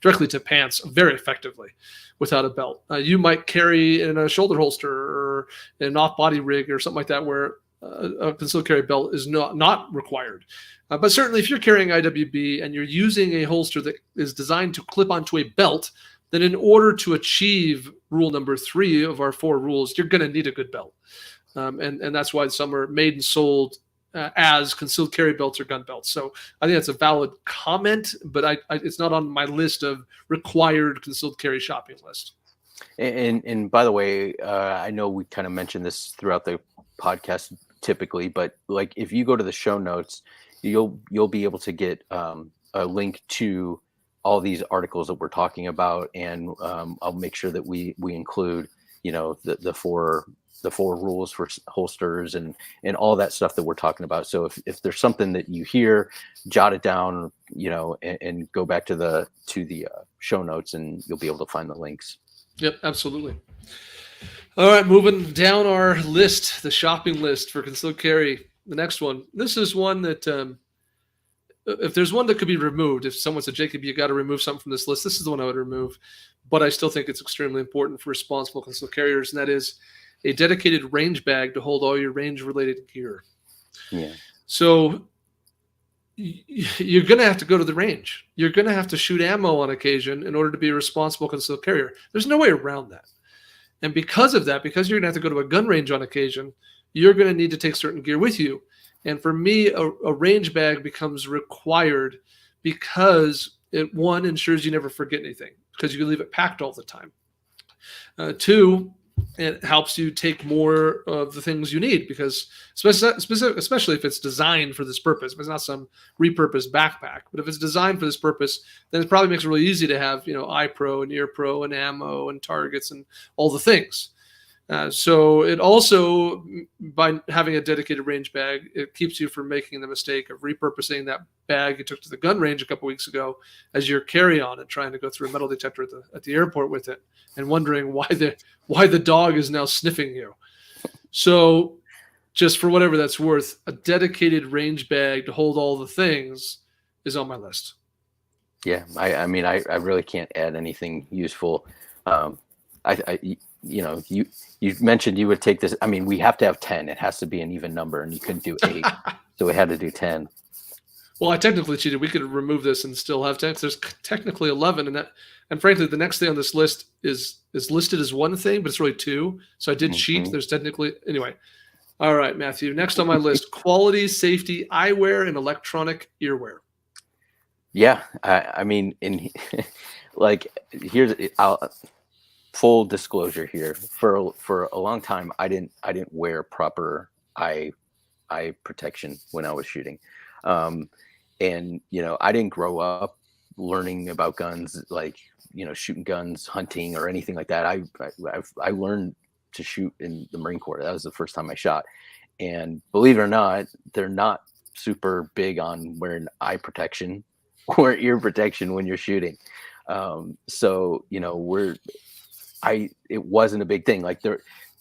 S1: directly to pants very effectively without a belt. You might carry in a shoulder holster or an off-body rig or something like that where a concealed carry belt is not required. But certainly if you're carrying IWB and you're using a holster that is designed to clip onto a belt, then in order to achieve rule number 3 of our 4 rules, you're going to need a good belt. And that's why some are made and sold as concealed carry belts or gun belts. So I think that's a valid comment, but it's not on my list of required concealed carry shopping list.
S2: And by the way, I know we kind of mentioned this throughout the podcast typically, but like if you go to the show notes, you'll be able to get a link to all these articles that we're talking about, and I'll make sure that we include, you know, the four rules for holsters and all that stuff that we're talking about. So if there's something that you hear, jot it down, you know, and go back to the show notes, and you'll be able to find the links.
S1: Yep, absolutely. All right, moving down our list, the shopping list for concealed carry. The next one. This is one that, if there's one that could be removed, if someone said, Jacob, you got to remove something from this list, this is the one I would remove. But I still think it's extremely important for responsible concealed carriers, and that is a dedicated range bag to hold all your range-related gear.
S2: Yeah.
S1: So you're going to have to go to the range. You're going to have to shoot ammo on occasion in order to be a responsible concealed carrier. There's no way around that. And because of that, because you're going to have to go to a gun range on occasion, you're going to need to take certain gear with you. And for me, a range bag becomes required because it, one, ensures you never forget anything because you can leave it packed all the time. Two, it helps you take more of the things you need because especially if it's designed for this purpose. If it's not some repurposed backpack, but if it's designed for this purpose, then it probably makes it really easy to have, you know, eye pro and ear pro and ammo and targets and all the things. So it also, by having a dedicated range bag, it keeps you from making the mistake of repurposing that bag you took to the gun range a couple weeks ago as your carry-on and trying to go through a metal detector at the airport with it and wondering why the dog is now sniffing you. So just for whatever that's worth, a dedicated range bag to hold all the things is on my list.
S2: Yeah, I mean, I really can't add anything useful. You know, you mentioned you would take this. I mean, we have to have 10. It has to be an even number, and you couldn't do 8, so we had to do 10.
S1: Well, I technically cheated. We could remove this and still have 10. There's technically 11, and frankly, the next thing on this list is listed as one thing, but it's really 2. So I did cheat. There's technically anyway. All right, Matthew. Next on my list: quality, safety, eyewear, and electronic earwear.
S2: Yeah, I mean, like here's full disclosure here. For a long time, I didn't wear proper eye protection when I was shooting, and you know, I didn't grow up learning about guns, like, you know, shooting guns, hunting, or anything like that. I learned to shoot in the Marine Corps. That was the first time I shot, and believe it or not, they're not super big on wearing eye protection or ear protection when you're shooting. So you know, it wasn't a big thing. Like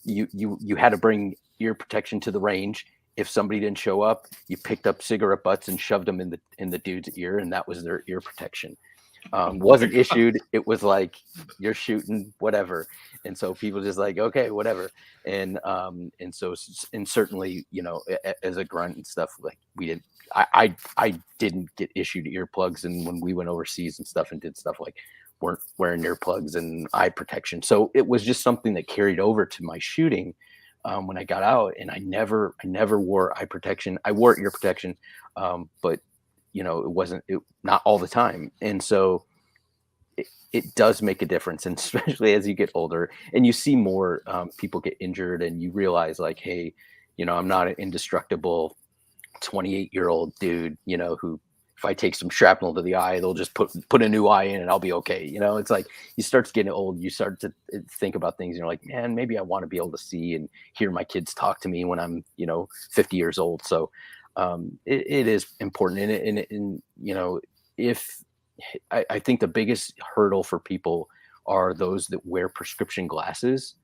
S2: you had to bring ear protection to the range. If somebody didn't show up, you picked up cigarette butts and shoved them in the dude's ear, and that was their ear protection. Wasn't issued. It was like, you're shooting whatever, and so people just like, okay, whatever. And certainly, you know, as a grunt and stuff, like we didn't. I didn't get issued earplugs, and when we went overseas and stuff and did stuff, like, weren't wearing earplugs and eye protection. So it was just something that carried over to my shooting when I got out, and I never wore eye protection. I wore ear protection, but you know, it wasn't not all the time. And so it does make a difference, and especially as you get older and you see more people get injured, and you realize, like, hey, you know, I'm not an indestructible 28-year-old dude, you know, who, if I take some shrapnel to the eye, they'll just put a new eye in and I'll be okay. You know, it's like you start to get old, you start to think about things, and you're like, man, maybe I want to be able to see and hear my kids talk to me when I'm, you know, 50 years old. So it is important. And you know, if I think the biggest hurdle for people are those that wear prescription glasses,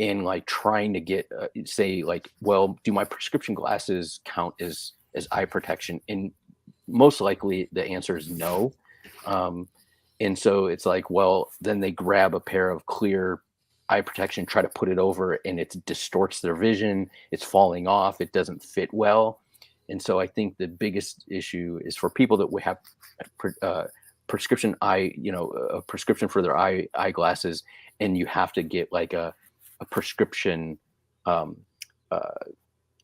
S2: and like trying to get say, like, well, do my prescription glasses count as eye protection? And most likely the answer is no. And so it's like, well, then they grab a pair of clear eye protection, try to put it over, and it distorts their vision. It's falling off. It doesn't fit well. And so I think the biggest issue is for people that we have prescription eye, you know, a prescription for their eyeglasses, and you have to get like a prescription, you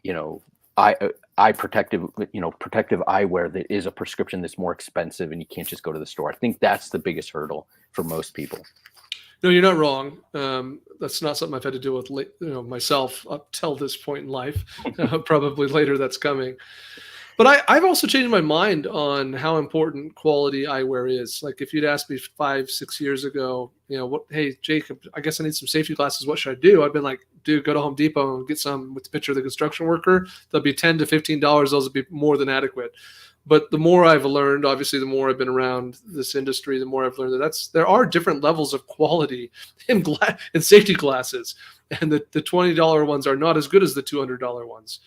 S2: know, eye protective, you know, protective eyewear that is a prescription that's more expensive, and you can't just go to the store. I think that's the biggest hurdle for most people.
S1: No, you're not wrong. That's not something I've had to deal with, myself up till this point in life. Probably later that's coming. But I've also changed my mind on how important quality eyewear is. Like if you'd asked me 5, 6 years ago, hey, Jacob, I guess I need some safety glasses. What should I do? I've been like, dude, go to Home Depot and get some with the picture of the construction worker. They'll be $10 to $15. Those will be more than adequate. But the more I've learned, obviously, the more I've been around this industry, the more I've learned that there are different levels of quality in safety glasses, and the $20 ones are not as good as the $200 ones.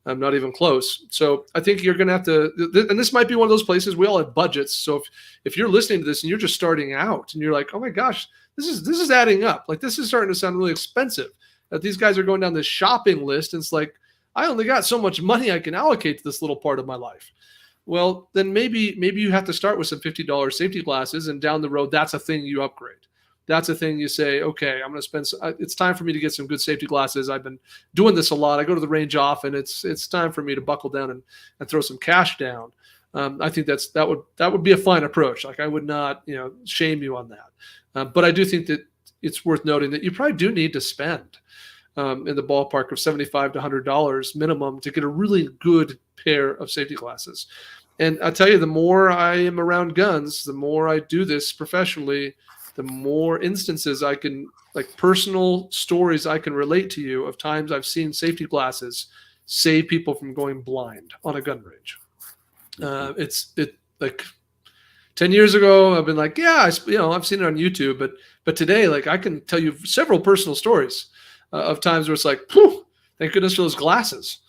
S1: Not even close. So I think you're going to have to, and this might be one of those places we all have budgets. So if you're listening to this and you're just starting out and you're like, oh my gosh, this is adding up. Like this is starting to sound really expensive. That these guys are going down this shopping list, and it's like, I only got so much money I can allocate to this little part of my life. Well, then maybe you have to start with some $50 safety glasses, and down the road, that's a thing you upgrade. That's a thing you say, okay, I'm going to spend. It's time for me to get some good safety glasses. I've been doing this a lot. I go to the range often. It's time for me to buckle down and throw some cash down. I think that would be a fine approach. Like I would not shame you on that. But I do think that it's worth noting that you probably do need to spend in the ballpark of $75 to $100 minimum to get a really good pair of safety glasses. And I tell you, the more I am around guns, the more I do this professionally, the more instances I can, like personal stories I can relate to you of times I've seen safety glasses save people from going blind on a gun range. It's like 10 years ago, I've been like, yeah, I've seen it on YouTube, but today, like I can tell you several personal stories of times where it's like, phew, thank goodness for those glasses.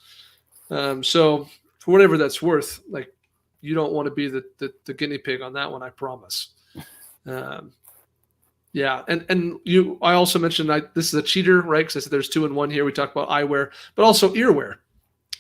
S1: So for whatever that's worth, like you don't want to be the guinea pig on that one, I promise. Yeah, and I also mentioned this is a cheater, right? Because I said there's 2 in 1 here. We talked about eyewear, but also earwear.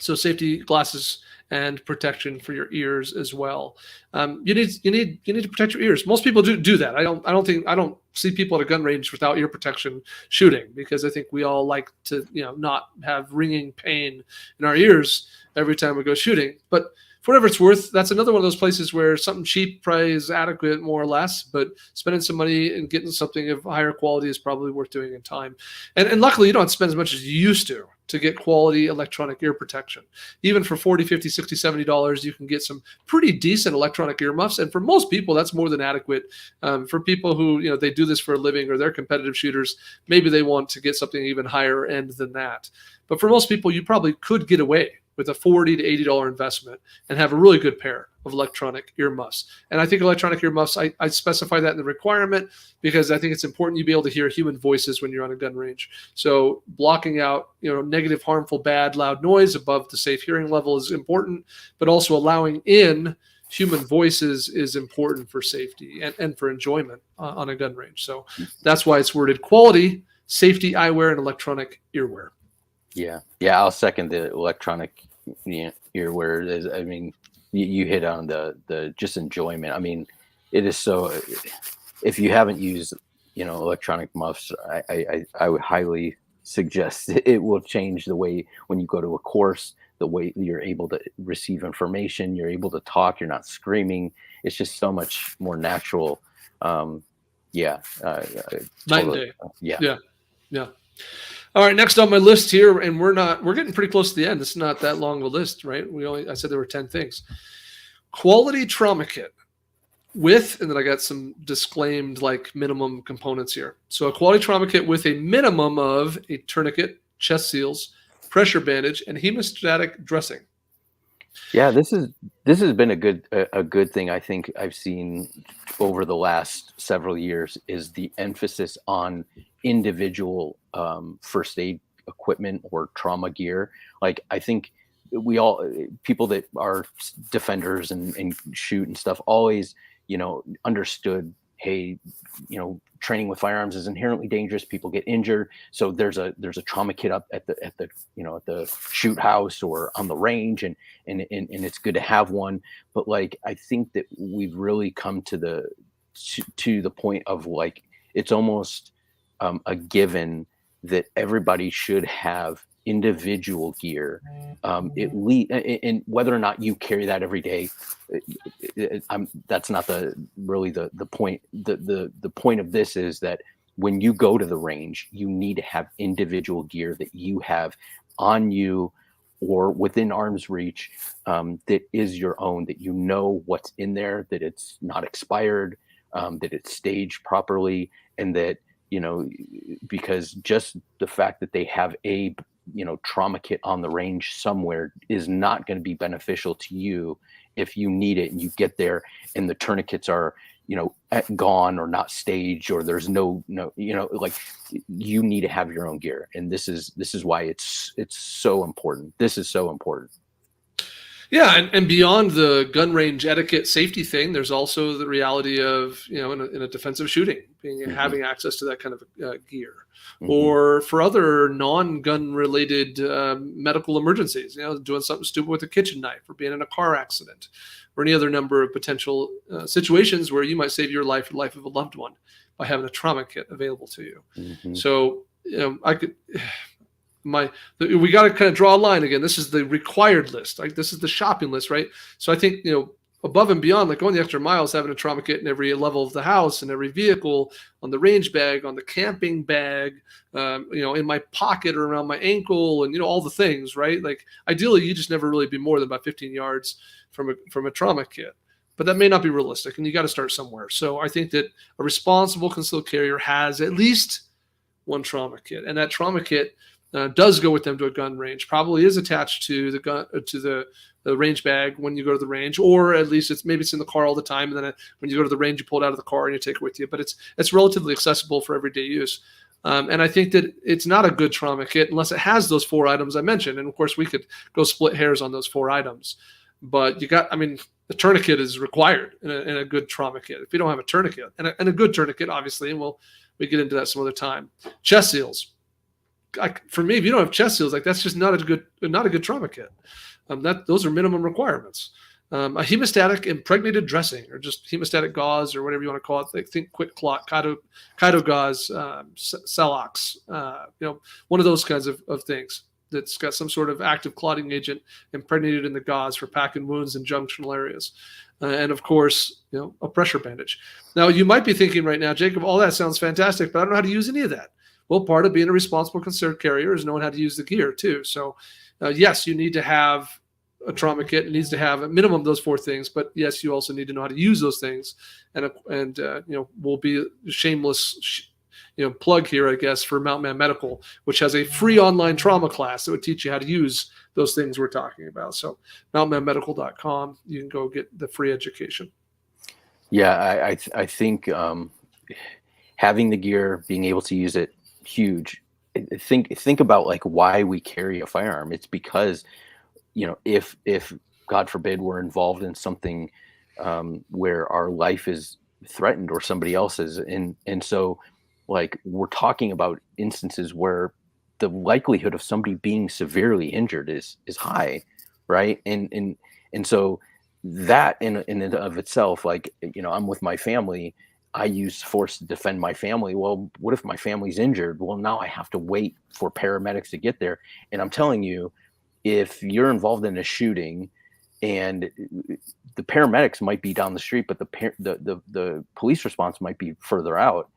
S1: So safety glasses and protection for your ears as well. You need to protect your ears. Most people do that. I don't see people at a gun range without ear protection shooting, because I think we all like to not have ringing pain in our ears every time we go shooting. But for whatever it's worth, that's another one of those places where something cheap probably is adequate, more or less, but spending some money and getting something of higher quality is probably worth doing in time. And luckily, you don't have to spend as much as you used to get quality electronic ear protection. Even for $40, $50, $60, $70, you can get some pretty decent electronic earmuffs. And for most people, that's more than adequate. For people who, they do this for a living or they're competitive shooters, maybe they want to get something even higher end than that. But for most people, you probably could get away with a $40 to $80 investment and have a really good pair of electronic earmuffs. And I think electronic earmuffs, I specify that in the requirement because I think it's important you be able to hear human voices when you're on a gun range. So blocking out, negative, harmful, bad, loud noise above the safe hearing level is important, but also allowing in human voices is important for safety and for enjoyment on a gun range. So that's why it's worded quality, safety, eyewear, and electronic earwear.
S2: Yeah. I'll second the electronic earwear. I mean, you hit on the just enjoyment. I mean, it is so. If you haven't used, electronic muffs, I would highly suggest it will change the way when you go to a course, the way you're able to receive information, you're able to talk, you're not screaming. It's just so much more natural.
S1: Night and day. Yeah. All right, next on my list here, and we're getting pretty close to the end. It's not that long of a list, right? I said there were 10 things. Quality trauma kit with, and then I got some disclaimed like minimum components here. So a quality trauma kit with a minimum of a tourniquet, chest seals, pressure bandage, and hemostatic dressing.
S2: Yeah, this has been a good thing I think I've seen over the last several years is the emphasis on individual first aid equipment or trauma gear. Like I think people that are defenders and shoot and stuff always, understood, hey, training with firearms is inherently dangerous. People get injured. So there's a trauma kit up at the shoot house or on the range, and it's good to have one. But like I think that we've really come to the point of like it's almost a given that everybody should have individual gear, at least, and whether or not you carry that every day, that's not the point. The point of this is that when you go to the range, you need to have individual gear that you have on you or within arm's reach, that is your own, that you know what's in there, that it's not expired, that it's staged properly, and that, because just the fact that they have a, trauma kit on the range somewhere is not going to be beneficial to you if you need it and you get there and the tourniquets are, gone or not staged, or there's no, like, you need to have your own gear. And this is why it's so important. This is so important.
S1: Yeah, and beyond the gun range etiquette safety thing, there's also the reality of, in a defensive shooting, having access to that kind of gear. Or for other non-gun related medical emergencies, doing something stupid with a kitchen knife, or being in a car accident, or any other number of potential situations where you might save your life or the life of a loved one by having a trauma kit available to you. So we got to kind of draw a line again. This is the required list. Like, this is the shopping list, right? So I think, above and beyond, like going the extra miles, having a trauma kit in every level of the house, and every vehicle, on the range bag, on the camping bag, in my pocket or around my ankle, and all the things, right? Like, ideally, you just never really be more than about 15 yards from a trauma kit, but that may not be realistic, and you got to start somewhere. So I think that a responsible concealed carrier has at least one trauma kit, and that trauma kit does go with them to a gun range, probably is attached to the gun, to the range bag when you go to the range, or at least it's in the car all the time. And then when you go to the range, you pull it out of the car and you take it with you, but it's relatively accessible for everyday use. And I think that it's not a good trauma kit unless it has those 4 items I mentioned. And of course we could go split hairs on those 4 items, but the tourniquet is required in a good trauma kit. If you don't have a tourniquet and a good tourniquet, obviously, and we get into that some other time. Chest seals. For me, if you don't have chest seals, like, that's just not a good trauma kit. Those are minimum requirements. A hemostatic impregnated dressing, or just hemostatic gauze, or whatever you want to call it. Like, think quick clot, Kaido gauze, Celox, one of those kinds of things that's got some sort of active clotting agent impregnated in the gauze for packing wounds in junctional areas. And of course, a pressure bandage. Now, you might be thinking right now, Jacob, all that sounds fantastic, but I don't know how to use any of that. Well, part of being a responsible concealed carrier is knowing how to use the gear too. So yes, you need to have a trauma kit. It needs to have a minimum of those 4 things, but yes, you also need to know how to use those things. And we'll be a shameless, plug here, I guess, for Mountain Man Medical, which has a free online trauma class that would teach you how to use those things we're talking about. So mountainmanmedical.com, you can go get the free education.
S2: Yeah, I think having the gear, being able to use it, huge. Think about, like, why we carry a firearm. It's because, if God forbid we're involved in something where our life is threatened or somebody else's, and so, like, we're talking about instances where the likelihood of somebody being severely injured is high, right? And so that in and of itself, like, I'm with my family, I use force to defend my family. Well, what if my family's injured? Well, now I have to wait for paramedics to get there. And I'm telling you, if you're involved in a shooting and the paramedics might be down the street, but the police response might be further out,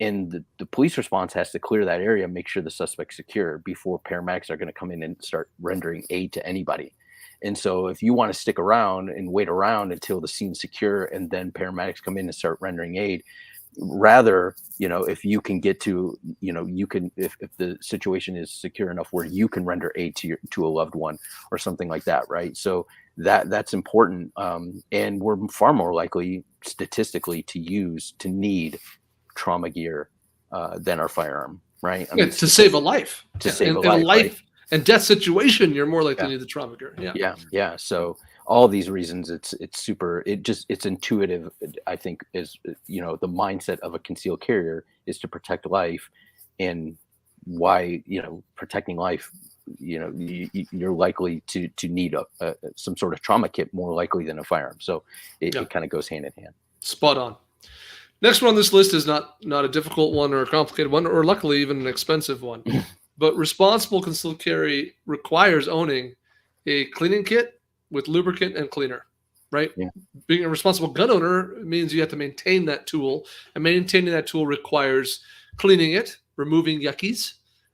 S2: and the police response has to clear that area, make sure the suspect's secure before paramedics are going to come in and start rendering aid to anybody. And so if you want to stick around and wait around until the scene's secure and then paramedics come in and start rendering aid, rather, if you can get to, you can, if the situation is secure enough where you can render aid to a loved one or something like that, right? So that's important. And we're far more likely statistically to need trauma gear than our firearm, right? I mean,
S1: to save a life.
S2: To save a life. Right?
S1: And death situation, you're more likely to need the trauma gear.
S2: Yeah. So all these reasons, it's intuitive. I think is the mindset of a concealed carrier is to protect life, and why protecting life, you're likely to need some sort of trauma kit more likely than a firearm. So it kind of goes hand in hand.
S1: Spot on. Next one on this list is not a difficult one or a complicated one, or luckily even an expensive one. But responsible concealed carry requires owning a cleaning kit with lubricant and cleaner, right? Yeah. Being a responsible gun owner means you have to maintain that tool, and maintaining that tool requires cleaning it, removing yuckies,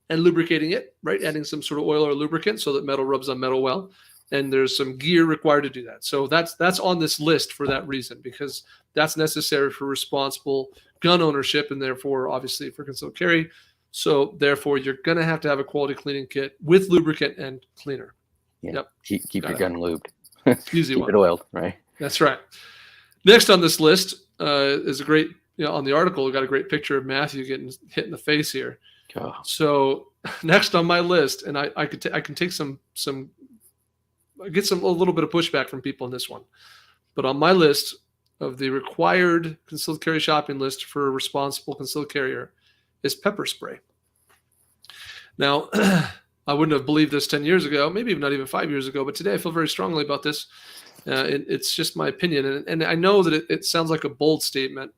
S1: and lubricating it, right? Adding some sort of oil or lubricant so that metal rubs on metal well. And there's some gear required to do that. So that's on this list for that reason, because that's necessary for responsible gun ownership and therefore obviously for concealed carry. So therefore you're going to have a quality cleaning kit with lubricant and cleaner.
S2: Yeah.
S1: Yep.
S2: Keep your gun lubed.
S1: Easy
S2: Keep
S1: one.
S2: it oiled, right?
S1: That's right. Next on this list is a great, on the article, we got a great picture of Matthew getting hit in the face here.
S2: Oh.
S1: So next on my list, and I can take a little bit of pushback from people in this one, but on my list of the required concealed carry shopping list for a responsible concealed carrier is pepper spray. Now, I wouldn't have believed this 10 years ago, maybe not even 5 years ago, but today I feel very strongly about this. It's just my opinion. And I know that it sounds like a bold statement,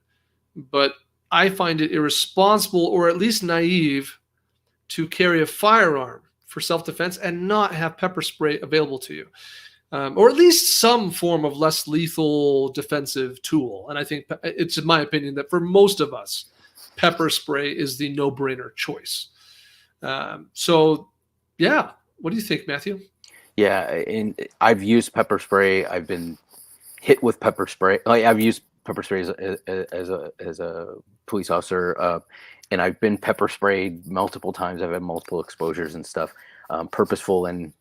S1: but I find it irresponsible or at least naive to carry a firearm for self-defense and not have pepper spray available to you, or at least some form of less lethal defensive tool. And I think it's in my opinion that for most of us, pepper spray is the no-brainer choice. So, yeah, what do you think, Matthew?
S2: Yeah, and I've used pepper spray. I've been hit with pepper spray. I've used pepper spray as a police officer. And I've been pepper sprayed multiple times. I've had multiple exposures and stuff, purposeful and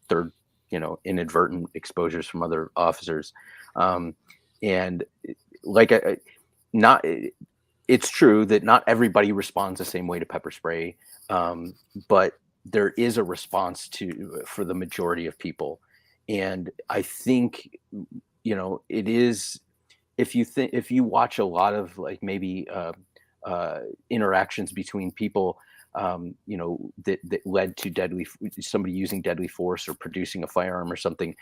S2: inadvertent exposures from other officers. And it's true that not everybody responds the same way to pepper spray, but there is a response for the majority of people. And I think, it is, if you watch a lot of maybe interactions between people, that led to somebody using deadly force or producing a firearm or something.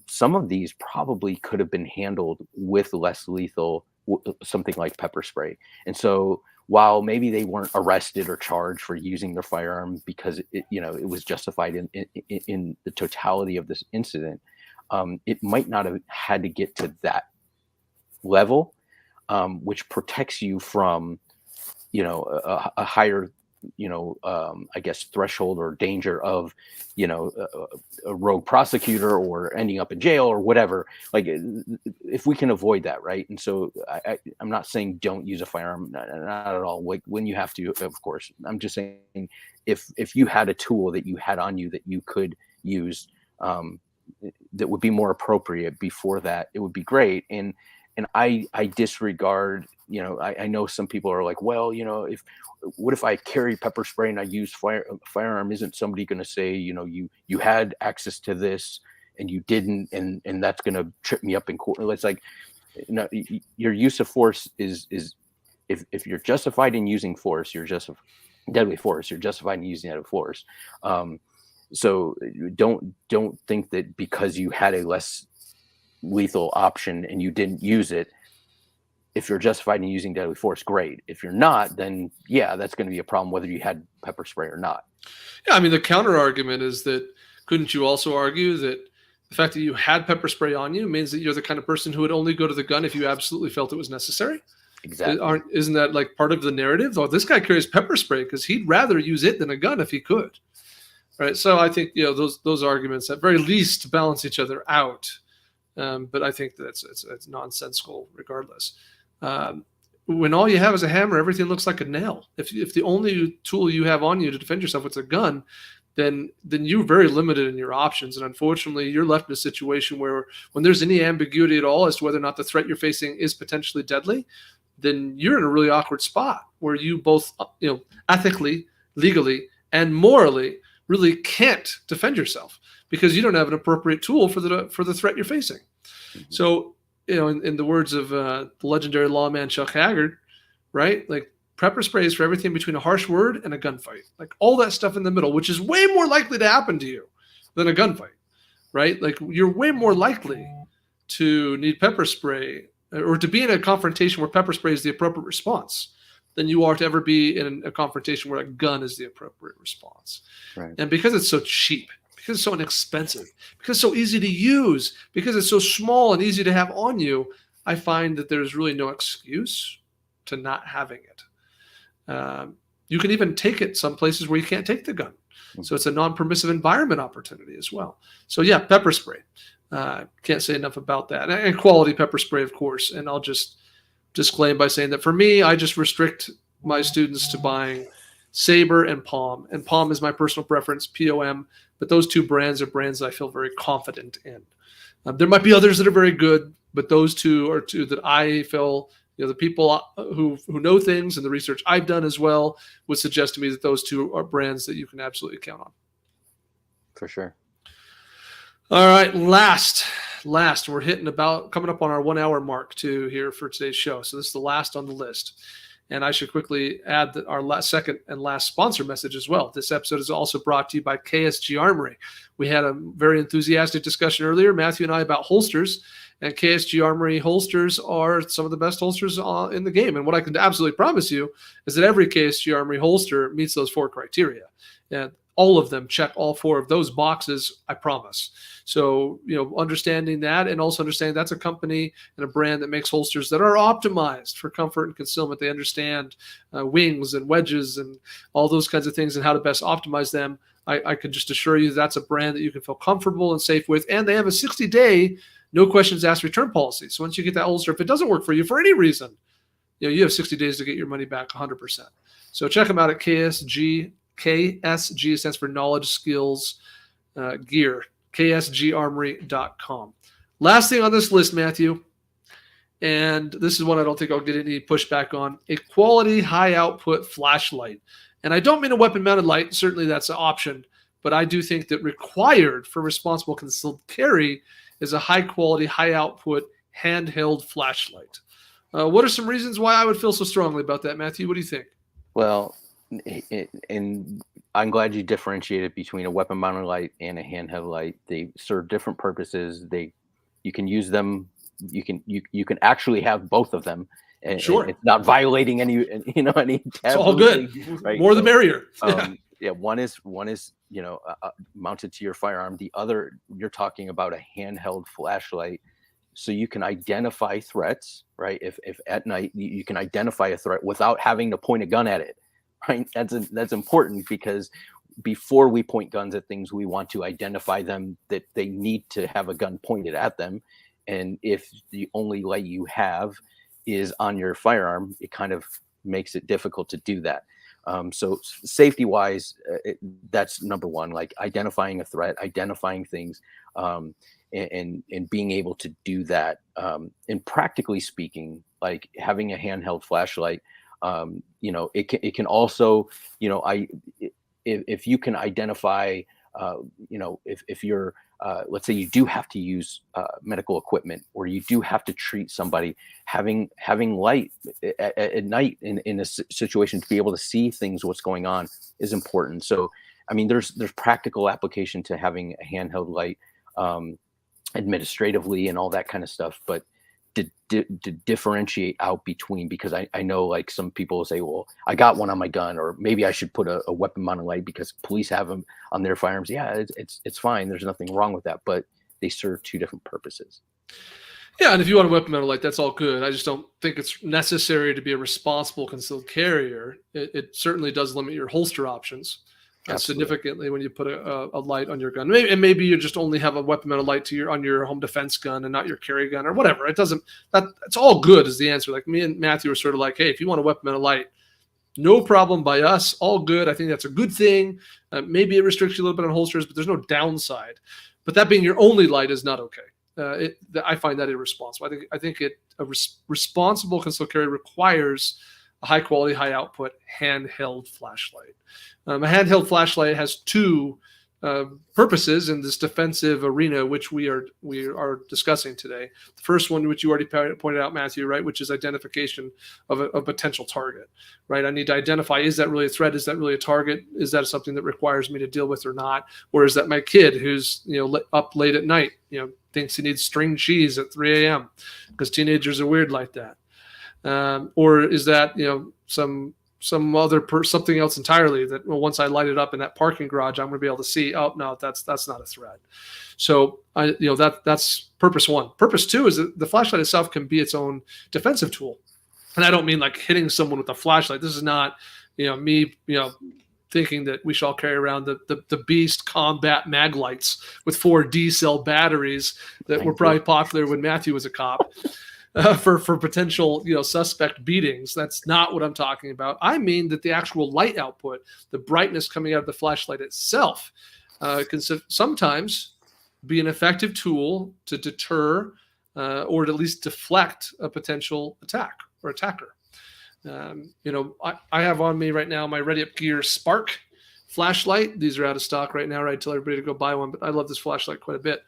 S2: Some of these probably could have been handled with less lethal, something like pepper spray. And so while maybe they weren't arrested or charged for using their firearm because it was justified in the totality of this incident, it might not have had to get to that level, which protects you from a higher, I guess, threshold or danger of, a rogue prosecutor or ending up in jail or whatever. Like, if we can avoid that, right? And so I'm not saying don't use a firearm, not at all. Like, when you have to, of course. I'm just saying if you had a tool that you had on you that you could use, that would be more appropriate before that, it would be great. And I disregard, I know some people are like, well, what if I carry pepper spray and I use firearm? Isn't somebody going to say, you had access to this and you didn't, and that's going to trip me up in court? It's like, your use of force is if you're justified in using force, deadly force, you're justified in using deadly force. So don't think that because you had a less lethal option and you didn't use it, if you're justified in using deadly force, great. If you're not, then yeah, that's going to be a problem whether you had pepper spray or not.
S1: Yeah, I mean, the counter argument is that couldn't you also argue that the fact that you had pepper spray on you means that you're the kind of person who would only go to the gun if you absolutely felt it was necessary?
S2: Exactly.
S1: Isn't that like part of the narrative? Oh, this guy carries pepper spray because he'd rather use it than a gun if he could. Right. So I think those arguments at very least balance each other out. But I think that it's nonsensical regardless. When all you have is a hammer, everything looks like a nail. If the only tool you have on you to defend yourself is a gun, then you're very limited in your options. And unfortunately, you're left in a situation where when there's any ambiguity at all as to whether or not the threat you're facing is potentially deadly, then you're in a really awkward spot where you both, ethically, legally, and morally really can't defend yourself because you don't have an appropriate tool for the threat you're facing. Mm-hmm. So, in the words of the legendary lawman Chuck Haggard, right? Like, pepper spray is for everything between a harsh word and a gunfight. Like, all that stuff in the middle, which is way more likely to happen to you than a gunfight, right? Like, you're way more likely to need pepper spray or to be in a confrontation where pepper spray is the appropriate response than you are to ever be in a confrontation where a gun is the appropriate response. Right. And because it's so cheap, because it's so inexpensive, because it's so easy to use, because it's so small and easy to have on you, I find that there's really no excuse to not having it. You can even take it some places where you can't take the gun. So it's a non-permissive environment opportunity as well. So yeah, pepper spray. Can't say enough about that. And quality pepper spray, of course. And I'll just disclaim by saying that for me, I just restrict my students to buying Saber and Palm. And Palm is my personal preference, POM. But those two brands are brands that I feel very confident in. There might be others that are very good, but those two are two that I feel, the people who know things and the research I've done as well would suggest to me that those two are brands that you can absolutely count on.
S2: For sure.
S1: All right, last, we're coming up on our 1 hour mark too here for today's show. So this is the last on the list. And I should quickly add that our second and last sponsor message as well. This episode is also brought to you by KSG Armory. We had a very enthusiastic discussion earlier, Matthew and I, about holsters. And KSG Armory holsters are some of the best holsters in the game. And what I can absolutely promise you is that every KSG Armory holster meets those 4 criteria. And all of them check all 4 of those boxes, I promise. So, understanding that, and also understanding that's a company and a brand that makes holsters that are optimized for comfort and concealment. They understand wings and wedges and all those kinds of things and how to best optimize them. I can just assure you that's a brand that you can feel comfortable and safe with. And they have a 60-day, no questions asked return policy. So once you get that holster, if it doesn't work for you for any reason, you have 60 days to get your money back 100%. So check them out at KSG. KSG stands for Knowledge Skills Gear. KSGArmory.com. Last thing on this list, Matthew, and this is one I don't think I'll get any pushback on, a quality high output flashlight. And I don't mean a weapon mounted light. Certainly that's an option. But I do think that required for responsible concealed carry is a high quality, high output handheld flashlight. What are some reasons why I would feel so strongly about that, Matthew? What do you think?
S2: Well, and I'm glad you differentiated between a weapon mounted light and a handheld light. They serve different purposes. You can use them. You can actually have both of them. And,
S1: sure.
S2: And it's not violating any
S1: it's all good. Right? More the merrier.
S2: Yeah. One is mounted to your firearm. The other, you're talking about a handheld flashlight, so you can identify threats. Right. If at night you can identify a threat without having to point a gun at it. Right. That's important, because before we point guns at things, we want to identify them, that they need to have a gun pointed at them. And if the only light you have is on your firearm, it kind of makes it difficult to do that. So safety wise, that's number one, like identifying a threat, identifying things, and being able to do that. And practically speaking, like having a handheld flashlight, it can also, if you can identify, if you're, let's say you do have to use medical equipment, or you do have to treat somebody, having light at night in a situation to be able to see things, what's going on, is important. So, I mean, there's practical application to having a handheld light, administratively and all that kind of stuff, but to differentiate out between, because I know like some people will say, well, I got one on my gun, or maybe I should put a weapon mounted light because police have them on their firearms. Yeah, it's fine. There's nothing wrong with that, but they serve 2 different purposes.
S1: Yeah, and if you want a weapon mounted light, that's all good. I just don't think it's necessary to be a responsible concealed carrier. It certainly does limit your holster options significantly when you put a light on your gun. Maybe you just only have a weapon mounted light on your home defense gun and not your carry gun or whatever. It's all good is the answer. Like me and Matthew were sort of like, hey, if you want a weapon mounted light, no problem by us, all good. I think that's a good thing. Maybe it restricts you a little bit on holsters, but there's no downside. But that being your only light is not okay. I find that irresponsible. I think a responsible concealed carry requires a high quality, high output handheld flashlight. A handheld flashlight has 2 purposes in this defensive arena, which we are discussing today. The first one, which you already pointed out, Matthew, right, which is identification of a potential target, right? I need to identify, is that really a threat? Is that really a target? Is that something that requires me to deal with or not? Or is that my kid who's up late at night, thinks he needs string cheese at 3 a.m. because teenagers are weird like that? Or is that some other something else entirely that, well, once I light it up in that parking garage, I'm going to be able to see, oh no, that's not a threat. So that's purpose 1. Purpose 2 is that the flashlight itself can be its own defensive tool. And I don't mean like hitting someone with a flashlight. This is not, me, thinking that we should all carry around the Beast Combat Mag Lights with 4 D-cell batteries that were probably popular when Matthew was a cop for potential, suspect beatings. That's not what I'm talking about. I mean that the actual light output, the brightness coming out of the flashlight itself, can sometimes be an effective tool to deter or to at least deflect a potential attack or attacker. I have on me right now my Ready Up Gear Spark flashlight. These are out of stock right now, right? I tell everybody to go buy one, but I love this flashlight quite a bit.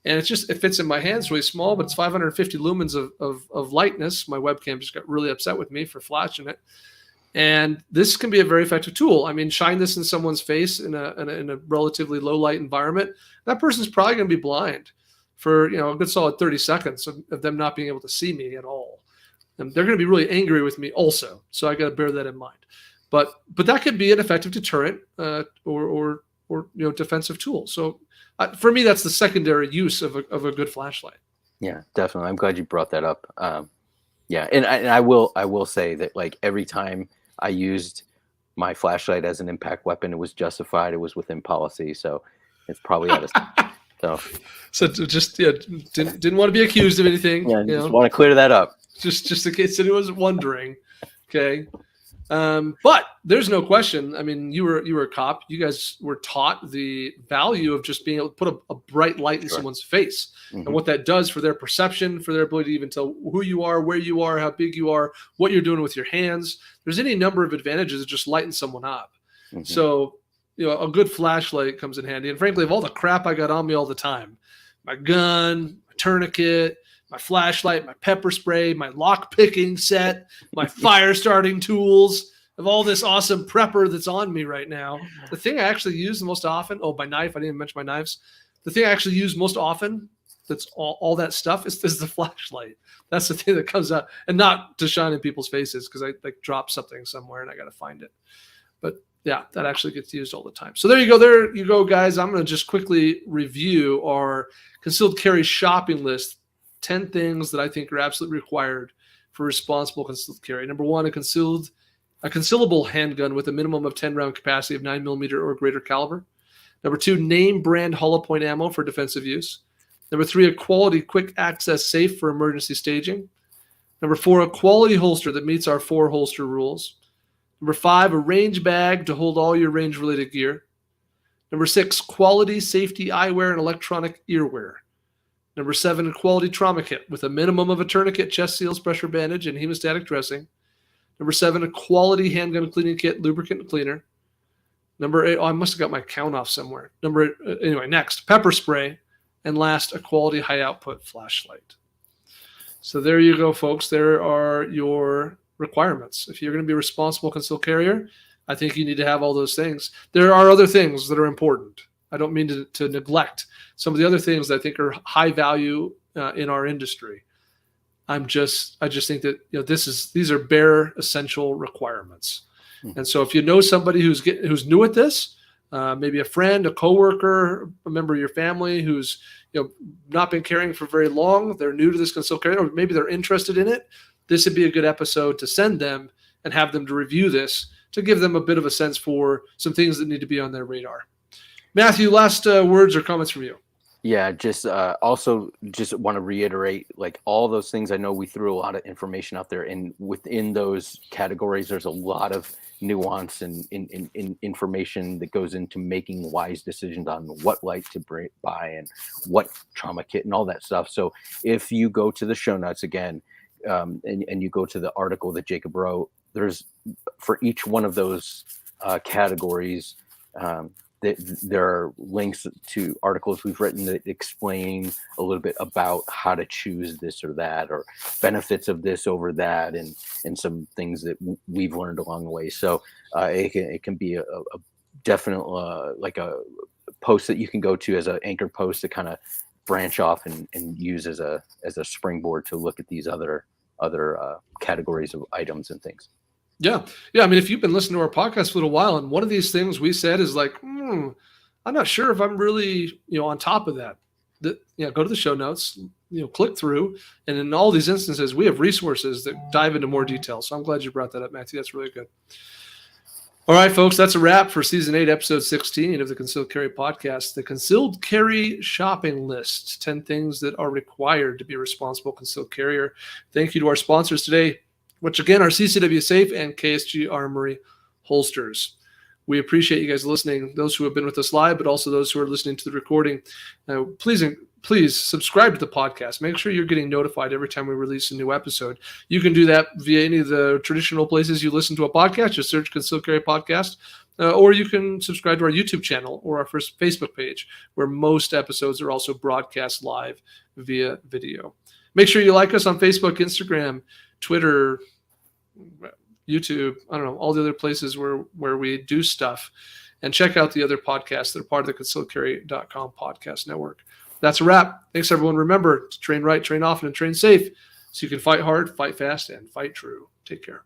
S1: And it fits in my hands. It's really small, but it's 550 lumens of lightness. My webcam just got really upset with me for flashing it. And this can be a very effective tool. I mean, shine this in someone's face in a relatively low light environment. That person's probably going to be blind for, a good solid 30 seconds of them not being able to see me at all. And they're going to be really angry with me also. So I got to bear that in mind. But that could be an effective deterrent or defensive tool. So for me, that's the secondary use of a good flashlight.
S2: Yeah, definitely. I'm glad you brought that up. And I will say that, like, every time I used my flashlight as an impact weapon, it was justified. It was within policy. So it's probably out of
S1: So just didn't want to be accused of anything.
S2: Yeah, just want to clear that up.
S1: Just in case anyone was wondering. Okay. But there's no question. I mean, you were a cop. You guys were taught the value of just being able to put a bright light in someone's face and what that does for their perception, for their ability to even tell who you are, where you are, how big you are, what you're doing with your hands. There's any number of advantages of just lighting someone up. So, a good flashlight comes in handy. And frankly, of all the crap I got on me all the time, my gun, my tourniquet, my flashlight, my pepper spray, my lock picking set, my fire starting tools, of all this awesome prepper that's on me right now. The thing I actually use the most often, my knife, I didn't even mention my knives. The thing I actually use most often, that's all that stuff, is the flashlight. That's the thing that comes out, and not to shine in people's faces because I drop something somewhere and I got to find it. But yeah, that actually gets used all the time. So there you go, guys. I'm going to just quickly review our concealed carry shopping list. 10 things that I think are absolutely required for responsible concealed carry. Number 1, a concealable handgun with a minimum of 10 round capacity of 9mm or greater caliber. Number 2, name brand hollow point ammo for defensive use. Number 3, a quality quick access safe for emergency staging. Number 4, a quality holster that meets our 4 holster rules. Number 5, a range bag to hold all your range related gear. Number 6, quality safety eyewear and electronic earwear. Number 7, a quality trauma kit with a minimum of a tourniquet, chest seals, pressure bandage, and hemostatic dressing. Number 7, a quality handgun cleaning kit, lubricant and cleaner. Number 8, I must have got my count off somewhere. Next, pepper spray. And last, a quality high output flashlight. So there you go, folks. There are your requirements. If you're going to be a responsible concealed carrier, I think you need to have all those things. There are other things that are important. I don't mean to neglect some of the other things that I think are high value in our industry. I just think that these are bare essential requirements. And so if you know somebody who's new at this, maybe a friend, a coworker, a member of your family who's not been carrying for very long, they're new to this concealed carry, or maybe they're interested in it, this would be a good episode to send them and have them to review this to give them a bit of a sense for some things that need to be on their radar. Matthew, last words or comments from you?
S2: Yeah, also want to reiterate, like, all those things. I know we threw a lot of information out there, and within those categories, there's a lot of nuance and in information that goes into making wise decisions on what light to buy and what trauma kit and all that stuff. So if you go to the show notes again, and you go to the article that Jacob wrote, there's, for each one of those categories, there are links to articles we've written that explain a little bit about how to choose this or that, or benefits of this over that, and some things that we've learned along the way. So it can be a definite like a post that you can go to as an anchor post to kind of branch off and use as a springboard to look at these other categories of items and things.
S1: Yeah. I mean, if you've been listening to our podcast for a little while, and one of these things we said is like, I'm not sure if I'm really, on top of that. Go to the show notes, click through, and in all these instances, we have resources that dive into more detail. So I'm glad you brought that up, Matthew. That's really good. All right, folks, that's a wrap for Season 8, Episode 16 of the Concealed Carry Podcast, the Concealed Carry Shopping List, 10 things that are required to be a responsible concealed carrier. Thank you to our sponsors today, which again are CCW Safe and KSG Armory holsters. We appreciate you guys listening, those who have been with us live, but also those who are listening to the recording. Please subscribe to the podcast. Make sure you're getting notified every time we release a new episode. You can do that via any of the traditional places you listen to a podcast. Just search Concealed Carry Podcast. Or you can subscribe to our YouTube channel or our first Facebook page, where most episodes are also broadcast live via video. Make sure you like us on Facebook, Instagram, Twitter, YouTube, I don't know, all the other places where we do stuff. And check out the other podcasts that are part of the concealedcarry.com podcast network. That's a wrap. Thanks, everyone. Remember to train right, train often, and train safe so you can fight hard, fight fast, and fight true. Take care.